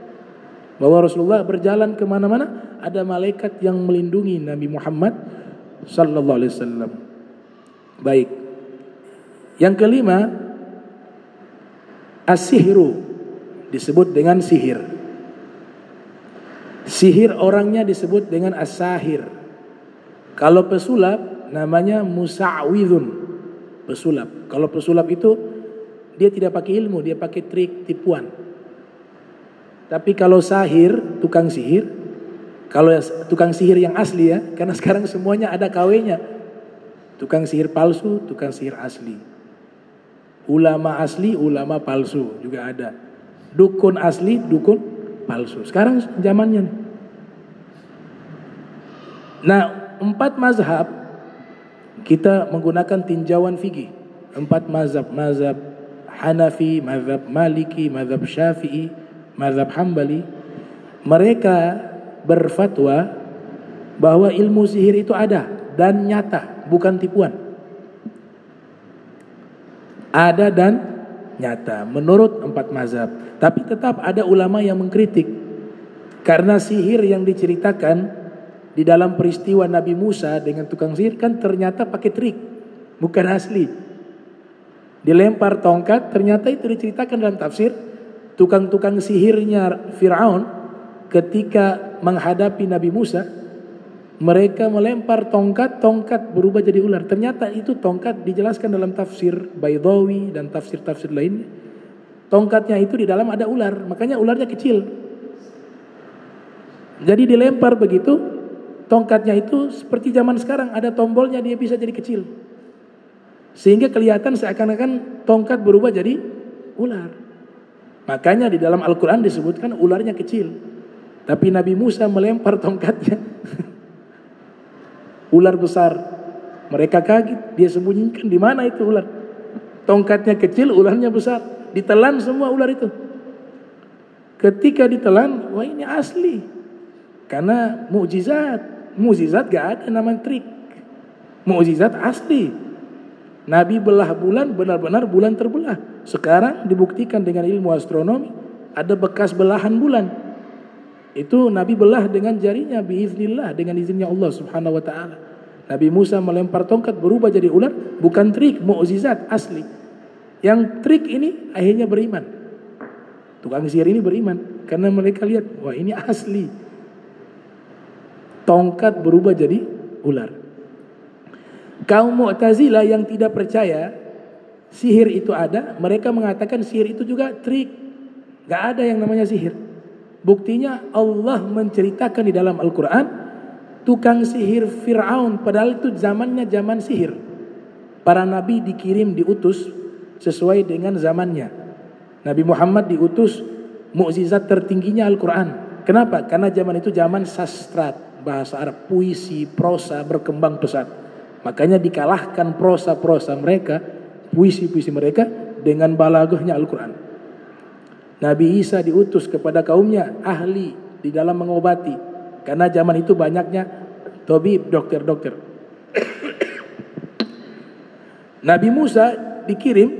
Bahwa Rasulullah berjalan kemana-mana ada malaikat yang melindungi Nabi Muhammad sallallahu alaihi wasallam. Baik. Yang kelima, as-sihru disebut dengan sihir. Sihir orangnya disebut dengan as-sahir. Kalau pesulap namanya musa'widhun, pesulap. Kalau pesulap itu dia tidak pakai ilmu, dia pakai trik tipuan. Tapi kalau sahir, tukang sihir, kalau tukang sihir yang asli ya, karena sekarang semuanya ada KW-nya. Tukang sihir palsu, tukang sihir asli. Ulama asli, ulama palsu juga ada. Dukun asli, dukun palsu. Sekarang zamannya. Nah, 4 mazhab kita menggunakan tinjauan fikih. 4 mazhab, mazhab Hanafi, mazhab Maliki, mazhab Syafi'i, mazhab Hambali. Mereka berfatwa bahwa ilmu sihir itu ada dan nyata, bukan tipuan. Ada dan nyata menurut 4 mazhab. Tapi tetap ada ulama yang mengkritik karena sihir yang diceritakan di dalam peristiwa Nabi Musa dengan tukang sihir kan ternyata pakai trik, bukan asli. Dilempar tongkat, ternyata itu diceritakan dalam tafsir tukang-tukang sihirnya Fir'aun ketika menghadapi Nabi Musa, mereka melempar tongkat, tongkat berubah jadi ular. Ternyata itu tongkat dijelaskan dalam tafsir Baydawi dan tafsir-tafsir lainnya. Tongkatnya itu di dalam ada ular, makanya ularnya kecil. Jadi dilempar begitu, tongkatnya itu seperti zaman sekarang ada tombolnya, dia bisa jadi kecil. Sehingga kelihatan seakan-akan tongkat berubah jadi ular. Makanya di dalam Al-Quran disebutkan ularnya kecil. Tapi Nabi Musa melempar tongkatnya ular besar. Mereka kaget, dia sembunyikan di mana itu ular. Tongkatnya kecil, ularnya besar. Ditelan semua ular itu. Ketika ditelan, wah ini asli. Karena mukjizat. Mukjizat gak ada namanya trik. Mukjizat asli. Nabi belah bulan, benar-benar bulan terbelah. Sekarang dibuktikan dengan ilmu astronomi, ada bekas belahan bulan. Itu Nabi belah dengan jarinya biiznillah, dengan izinnya Allah Subhanahu wa taala. Nabi Musa melempar tongkat berubah jadi ular, bukan trik, mukjizat asli. Yang trik ini akhirnya beriman. Tukang sihir ini beriman karena mereka lihat, wah ini asli. Tongkat berubah jadi ular. Kaum Mu'tazilah yang tidak percaya sihir itu ada, mereka mengatakan sihir itu juga trik. Gak ada yang namanya sihir. Buktinya Allah menceritakan di dalam Al-Quran tukang sihir Fir'aun, padahal itu zamannya zaman sihir. Para nabi dikirim, diutus sesuai dengan zamannya. Nabi Muhammad diutus, mukjizat tertingginya Al-Quran. Kenapa? Karena zaman itu zaman sastra, bahasa Arab, puisi, prosa berkembang pesat. Makanya dikalahkan prosa-prosa mereka, puisi-puisi mereka dengan balaghahnya Al-Quran. Nabi Isa diutus kepada kaumnya ahli di dalam mengobati. Karena zaman itu banyaknya tabib, dokter-dokter. Nabi Musa dikirim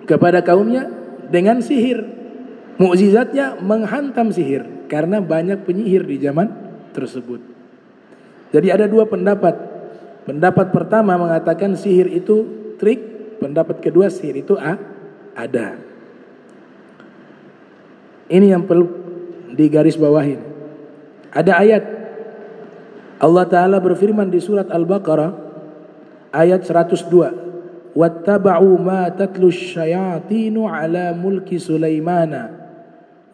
kepada kaumnya dengan sihir. Mukjizatnya menghantam sihir karena banyak penyihir di zaman tersebut. Jadi ada 2 pendapat. Pendapat pertama mengatakan sihir itu trik, pendapat kedua sihir itu ada. Ini yang perlu digarisbawahi. Ada ayat Allah Ta'ala berfirman di surat Al-Baqarah ayat 102. Wattaba'u ma tatlu syayatinu ala mulki Sulaimana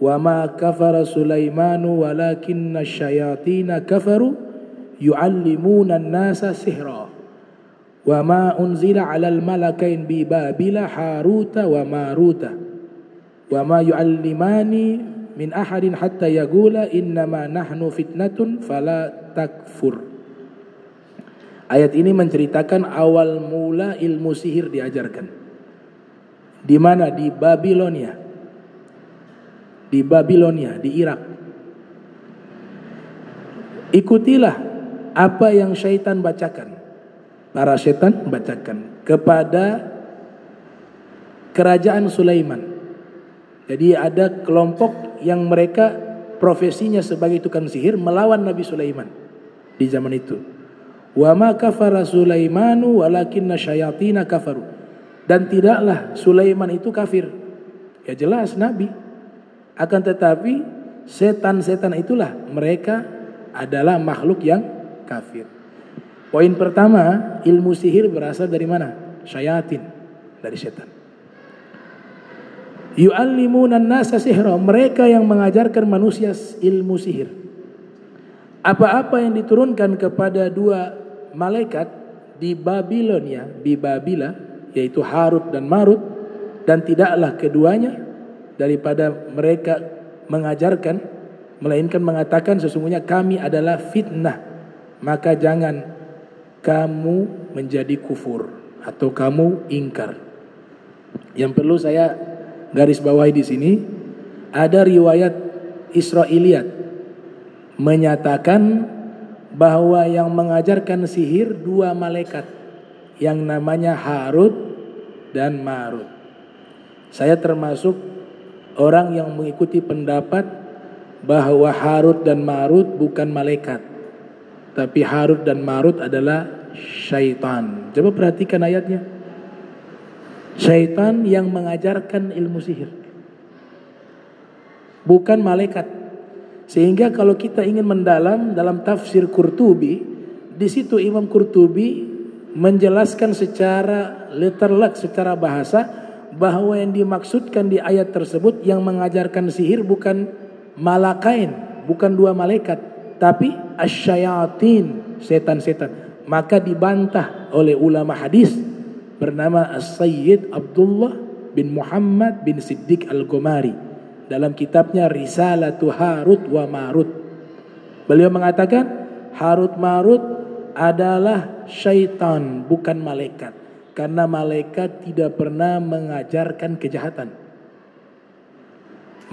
wa ma kafara Sulaimanu walakinna syayatina kafaru yu'allimuna an-nasa sihra wa ma unzila 'alal malakain bi Babila Haruta wa Maruta wa ma yu'allimani min ahadin hatta yaqula innama nahnu fitnatun fala takfur. Ayat ini menceritakan awal mula ilmu sihir diajarkan. Di mana? Di Babilonia. Di Babilonia, di Irak. Ikutilah apa yang syaitan bacakan. Para syaitan bacakan kepada kerajaan Sulaiman. Jadi ada kelompok yang mereka profesinya sebagai tukang sihir melawan Nabi Sulaiman di zaman itu. Wa ma kafara Sulaimanu walakinna syayatina kafaru. Dan tidaklah Sulaiman itu kafir. Ya jelas Nabi. Akan tetapi setan-setan itulah mereka adalah makhluk yang kafir. Poin pertama, ilmu sihir berasal dari mana? Syayatin, dari setan. Yu'allimuna an-nasa sihra, mereka yang mengajarkan manusia ilmu sihir. Apa-apa yang diturunkan kepada dua malaikat di Babilonia, di Babila, yaitu Harut dan Marut, dan tidaklah keduanya daripada mereka mengajarkan, melainkan mengatakan sesungguhnya kami adalah fitnah, maka jangan kamu menjadi kufur atau kamu ingkar. Yang perlu saya garis bawahi di sini, ada riwayat Israiliyat menyatakan bahwa yang mengajarkan sihir dua malaikat yang namanya Harut dan Marut. Saya termasuk orang yang mengikuti pendapat bahwa Harut dan Marut bukan malaikat, tapi Harut dan Marut adalah syaitan. Coba perhatikan ayatnya. Syaitan yang mengajarkan ilmu sihir, bukan malaikat. Sehingga kalau kita ingin mendalam dalam tafsir Qurtubi, di situ Imam Qurtubi menjelaskan secara letterlek, secara bahasa, bahwa yang dimaksudkan di ayat tersebut yang mengajarkan sihir bukan malakain, bukan dua malaikat, tapi asyayatin, setan-setan. Maka dibantah oleh ulama hadis bernama As-Sayyid Abdullah bin Muhammad bin Siddiq Al-Gomari dalam kitabnya Risalatu Harut wa Marut. Beliau mengatakan Harut Marut adalah syaitan, bukan malaikat, karena malaikat tidak pernah mengajarkan kejahatan.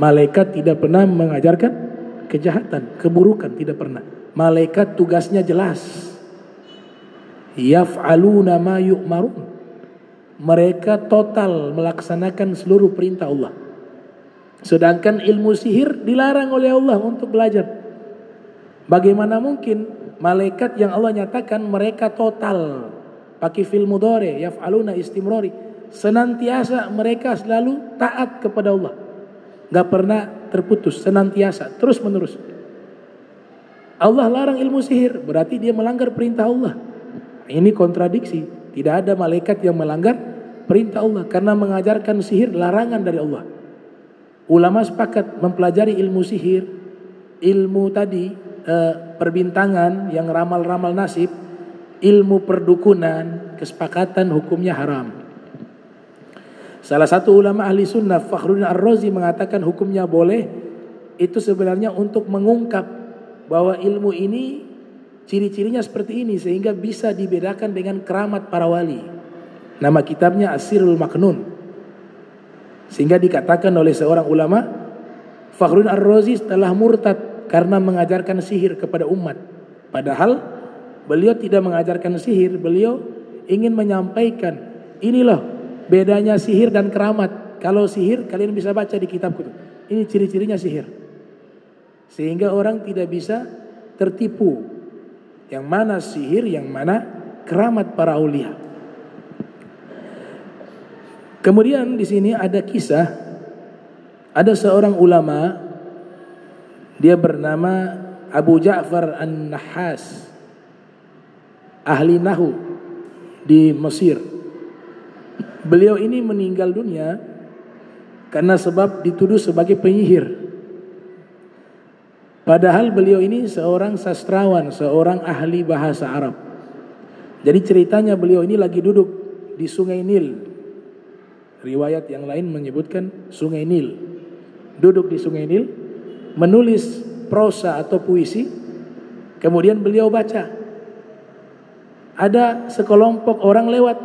Malaikat tidak pernah mengajarkan kejahatan, keburukan, tidak pernah. Malaikat tugasnya jelas, yaf'aluna ma yu'marun. Mereka total melaksanakan seluruh perintah Allah. Sedangkan ilmu sihir dilarang oleh Allah untuk belajar. Bagaimana mungkin malaikat yang Allah nyatakan mereka total, pakai fi'il mudhari, yaf'aluna istimrari, senantiasa mereka selalu taat kepada Allah, gak pernah terputus, senantiasa, terus menerus. Allah larang ilmu sihir, berarti dia melanggar perintah Allah. Ini kontradiksi. Tidak ada malaikat yang melanggar perintah Allah karena mengajarkan sihir larangan dari Allah. Ulama sepakat mempelajari ilmu sihir, ilmu tadi perbintangan yang ramal-ramal nasib, ilmu perdukunan, kesepakatan hukumnya haram. Salah satu ulama ahli sunnah, Fakhruddin Ar-Razi, mengatakan hukumnya boleh. Itu sebenarnya untuk mengungkap bahwa ilmu ini ciri-cirinya seperti ini, sehingga bisa dibedakan dengan keramat para wali. Nama kitabnya As-Sirrul Maknun. Sehingga dikatakan oleh seorang ulama, Fakhruddin Ar-Razi telah murtad karena mengajarkan sihir kepada umat. Padahal beliau tidak mengajarkan sihir, beliau ingin menyampaikan, inilah bedanya sihir dan keramat. Kalau sihir kalian bisa baca di kitabku, ini ciri-cirinya sihir, sehingga orang tidak bisa tertipu yang mana sihir, yang mana keramat para aulia. Kemudian di sini ada kisah, ada seorang ulama, dia bernama Abu Ja'far An-Nahas, ahli nahu di Mesir. Beliau ini meninggal dunia karena sebab dituduh sebagai penyihir. Padahal beliau ini seorang sastrawan, seorang ahli bahasa Arab. Jadi ceritanya beliau ini lagi duduk di Sungai Nil. Riwayat yang lain menyebutkan Sungai Nil. Duduk di Sungai Nil, menulis prosa atau puisi. Kemudian beliau baca. Ada sekelompok orang lewat.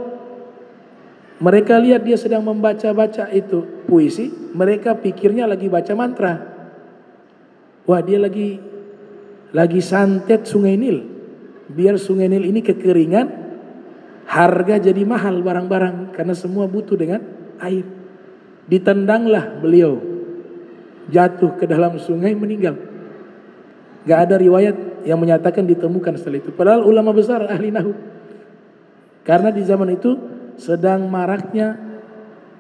Mereka lihat dia sedang membaca-baca itu puisi. Mereka pikirnya lagi baca mantra. Wah, dia lagi santet Sungai Nil. Biar Sungai Nil ini kekeringan, harga jadi mahal barang-barang karena semua butuh dengan air. Ditendanglah beliau, jatuh ke dalam sungai, meninggal. Gak ada riwayat yang menyatakan ditemukan setelah itu. Padahal ulama besar ahli nahu. Karena di zaman itu sedang maraknya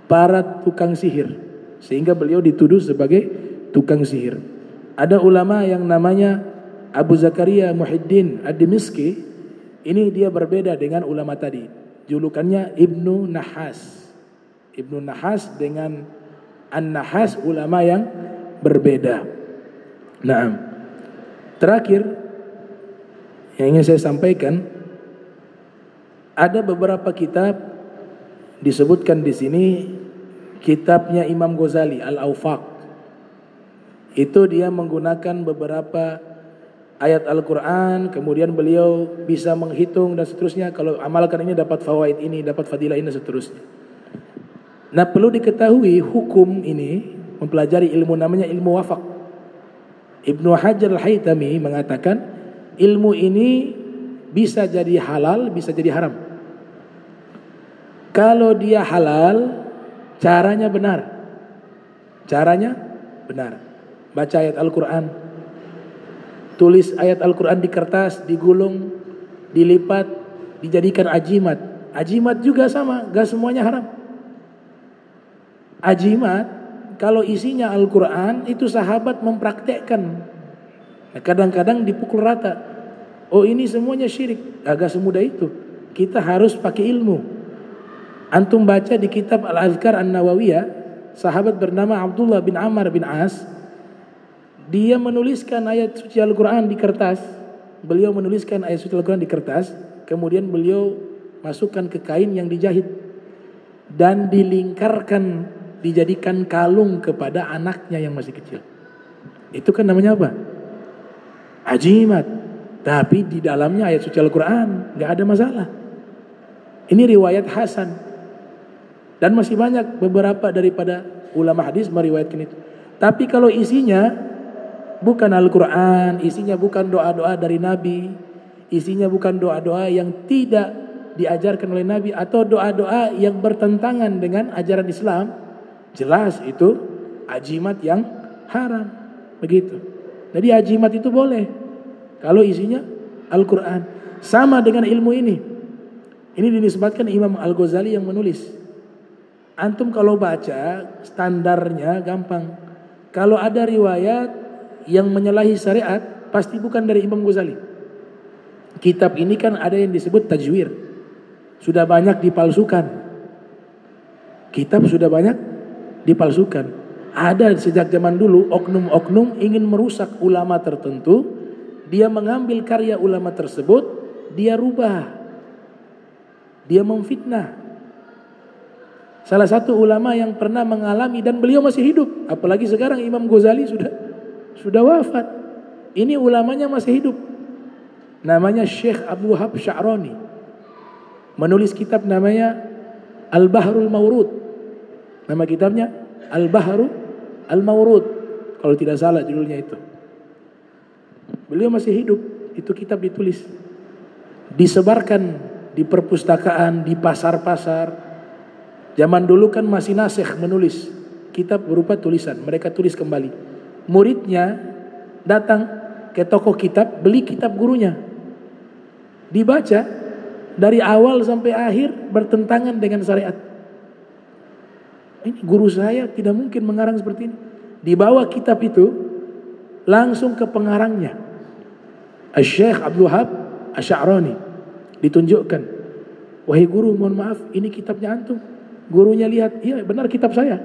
para tukang sihir, sehingga beliau dituduh sebagai tukang sihir. Ada ulama yang namanya Abu Zakaria Muhyiddin Ad-Dimishqi. Ini dia berbeda dengan ulama tadi. Julukannya Ibnu Nahas. Ibnu Nahas dengan An-Nahas, ulama yang berbeda. Nah, terakhir yang ingin saya sampaikan, ada beberapa kitab disebutkan di sini, kitabnya Imam Ghazali Al-Awfaq. Itu dia menggunakan beberapa ayat Al-Quran, kemudian beliau bisa menghitung dan seterusnya. Kalau amalkan ini dapat fawaid ini, dapat fadilah ini, dan seterusnya. Nah, perlu diketahui hukum ini, mempelajari ilmu namanya ilmu wafaq. Ibnu Hajar Al-Haytami mengatakan ilmu ini bisa jadi halal, bisa jadi haram. Kalau dia halal, caranya benar. Caranya benar. Baca ayat Al-Quran, tulis ayat Al-Quran di kertas, digulung, dilipat, dijadikan ajimat. Ajimat juga sama, gak semuanya haram. Ajimat, kalau isinya Al-Quran, itu sahabat mempraktekkan. Nah, kadang-kadang dipukul rata. Oh, ini semuanya syirik. Agak semudah itu. Kita harus pakai ilmu. Antum baca di kitab Al-Azkar An-Nawawiyah, sahabat bernama Abdullah bin Amr bin As, dia menuliskan ayat suci Al-Quran di kertas. Beliau menuliskan ayat suci Al-Quran di kertas, kemudian beliau masukkan ke kain yang dijahit dan dilingkarkan, dijadikan kalung kepada anaknya yang masih kecil. Itu kan namanya apa? Ajimat. Tapi di dalamnya ayat suci Al-Quran, gak ada masalah. Ini riwayat Hasan. Dan masih banyak beberapa daripada ulama hadis meriwayatkan itu. Tapi kalau isinya bukan Al-Quran, isinya bukan doa-doa dari Nabi, isinya bukan doa-doa yang tidak diajarkan oleh Nabi, atau doa-doa yang bertentangan dengan ajaran Islam, jelas itu ajimat yang haram. Begitu. Jadi ajimat itu boleh kalau isinya Al-Quran. Sama dengan ilmu ini. Ini dinisbatkan Imam Al-Ghazali yang menulis. Antum kalau baca standarnya gampang. Kalau ada riwayat yang menyalahi syariat, pasti bukan dari Imam Ghazali. Kitab ini kan ada yang disebut tajwir. Sudah banyak dipalsukan. Kitab sudah banyak dipalsukan. Ada sejak zaman dulu oknum-oknum ingin merusak ulama tertentu. Dia mengambil karya ulama tersebut, dia rubah. Dia memfitnah. Salah satu ulama yang pernah mengalami, dan beliau masih hidup, apalagi sekarang Imam Ghazali sudah wafat. Ini ulamanya masih hidup. Namanya Syekh Abdul Wahab Sya'rani. Menulis kitab namanya Al-Bahrul Mawrud. Nama kitabnya Al-Bahru Al-Mawrud, kalau tidak salah judulnya itu. Beliau masih hidup, itu kitab ditulis, disebarkan di perpustakaan, di pasar-pasar. Zaman dulu kan masih nasikh menulis kitab berupa tulisan, mereka tulis kembali. Muridnya datang ke toko kitab, beli kitab gurunya, dibaca dari awal sampai akhir bertentangan dengan syariat. Ini guru saya tidak mungkin mengarang seperti ini. Dibawa kitab itu langsung ke pengarangnya, Syekh Abdul Wahab Asy-Sya'rani. Ditunjukkan, wahai guru, mohon maaf, ini kitabnya antum. Gurunya lihat, iya benar kitab saya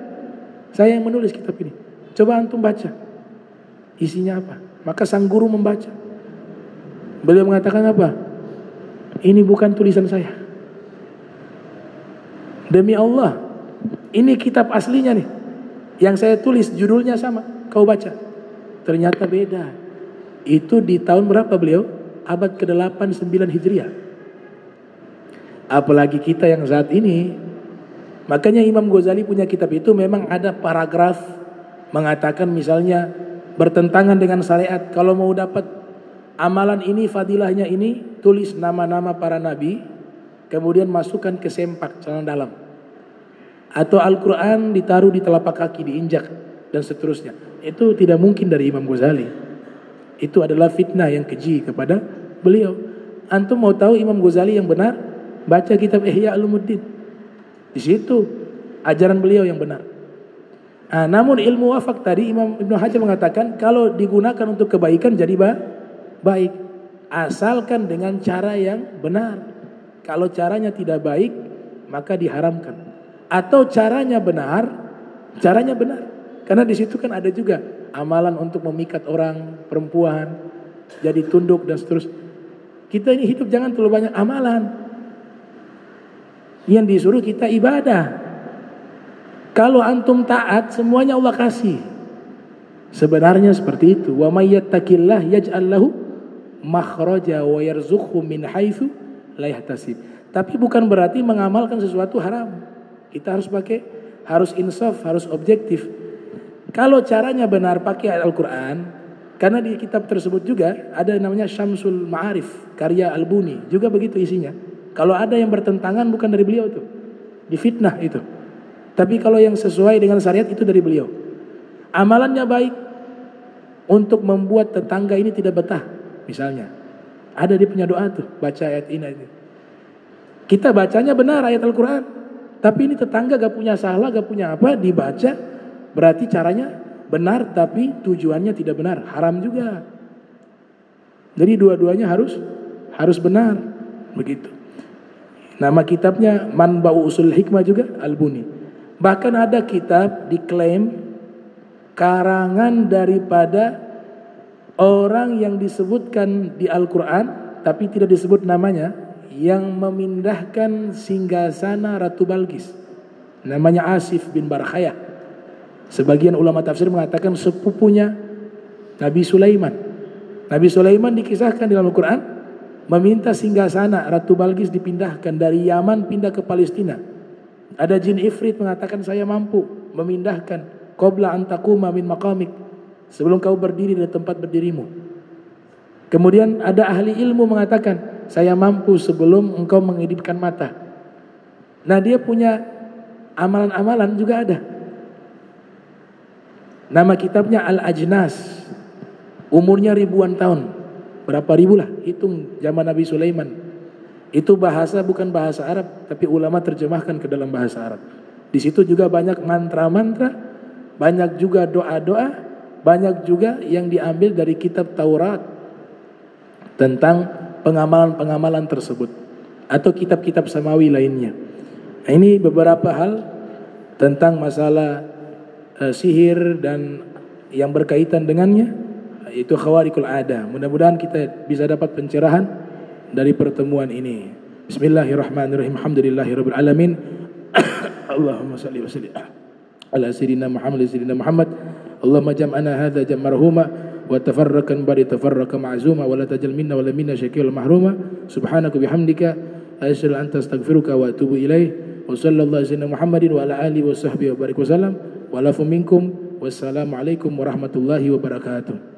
yang menulis kitab ini. Coba antum baca, isinya apa. Maka sang guru membaca. Beliau mengatakan apa? Ini bukan tulisan saya. Demi Allah, ini kitab aslinya nih. Yang saya tulis judulnya sama, kau baca. Ternyata beda. Itu di tahun berapa beliau? Abad ke-8 9 Hijriah. Apalagi kita yang saat ini. Makanya Imam Ghazali punya kitab itu memang ada paragraf mengatakan misalnya bertentangan dengan syariat. Kalau mau dapat amalan ini, fadilahnya ini, tulis nama-nama para nabi, kemudian masukkan ke sempak celana dalam. Atau Al-Quran ditaruh di telapak kaki, diinjak, dan seterusnya. Itu tidak mungkin dari Imam Ghazali. Itu adalah fitnah yang keji kepada beliau. Antum mau tahu Imam Ghazali yang benar? Baca kitab Ihya Ulumuddin. Di situ ajaran beliau yang benar. Namun ilmu wafak tadi Imam Ibnu Hajar mengatakan kalau digunakan untuk kebaikan jadi baik, asalkan dengan cara yang benar. Kalau caranya tidak baik maka diharamkan. Atau caranya benar. Karena di situ kan ada juga amalan untuk memikat orang perempuan jadi tunduk dan seterusnya. Kita ini hidup jangan terlalu banyak amalan. Yang disuruh kita ibadah. Kalau antum taat semuanya Allah kasih. Sebenarnya seperti itu. Wa may yattaqillah yaj'al lahu makhraja wa yarzuqhu min haitsu la yahtasib. Tapi bukan berarti mengamalkan sesuatu haram. Kita harus insaf, harus objektif. Kalau caranya benar pakai Al-Quran, karena di kitab tersebut juga ada namanya Syamsul Ma'arif, karya Al-Buni, juga begitu isinya. Kalau ada yang bertentangan bukan dari beliau tuh, difitnah itu. Tapi kalau yang sesuai dengan syariat itu dari beliau. Amalannya baik untuk membuat tetangga ini tidak betah, misalnya. Ada dia punya doa tuh, baca ayat ini. Kita bacanya benar ayat Al-Quran, tapi ini tetangga gak punya salah, gak punya apa, dibaca. Berarti caranya benar tapi tujuannya tidak benar, haram juga. Jadi dua-duanya harus benar, begitu. Nama kitabnya Manba'u Usul Hikmah juga Al-Buni. Bahkan ada kitab diklaim karangan daripada orang yang disebutkan di Al-Quran tapi tidak disebut namanya, yang memindahkan singgasana Ratu Balqis. Namanya Asif bin Barkhayah. Sebagian ulama tafsir mengatakan sepupunya Nabi Sulaiman. Nabi Sulaiman dikisahkan dalam Al-Quran meminta singgasana Ratu Balqis dipindahkan dari Yaman pindah ke Palestina. Ada jin ifrit mengatakan saya mampu memindahkan qabla an taquma min maqamik, sebelum kau berdiri dari tempat berdirimu. Kemudian ada ahli ilmu mengatakan saya mampu sebelum engkau mengedipkan mata. Nah dia punya amalan-amalan juga ada. Nama kitabnya Al-Ajnas. Umurnya ribuan tahun. Berapa ribu lah, hitung zaman Nabi Sulaiman. Itu bahasa bukan bahasa Arab, tapi ulama terjemahkan ke dalam bahasa Arab. Di situ juga banyak mantra-mantra, banyak juga doa-doa, banyak juga yang diambil dari kitab Taurat tentang pengamalan-pengamalan tersebut atau kitab-kitab samawi lainnya. Nah, ini beberapa hal tentang masalah sihir dan yang berkaitan dengannya, itu khawariqul ada. Mudah-mudahan kita bisa dapat pencerahan dari pertemuan ini. Bismillahirrahmanirrahim. Alhamdulillahirabbil alamin. Allahumma shalli wa sallim ala sayyidina Muhammad. Allahumma jam'ana hadza jam'arhuma wa tafarraqan bari tafarraqa ma'zuma wa la tajal minna wa la minna syaqiyal mahruma. Subhanaka bihamdika asyhadu an anta astaghfiruka wa atubu ilaih. Wa sallallahu alaihi Muhammadin wa ala alihi wa sahbihi wa barik wasallam. Walafu minkum. Wassalamualaikum warahmatullahi wabarakatuh.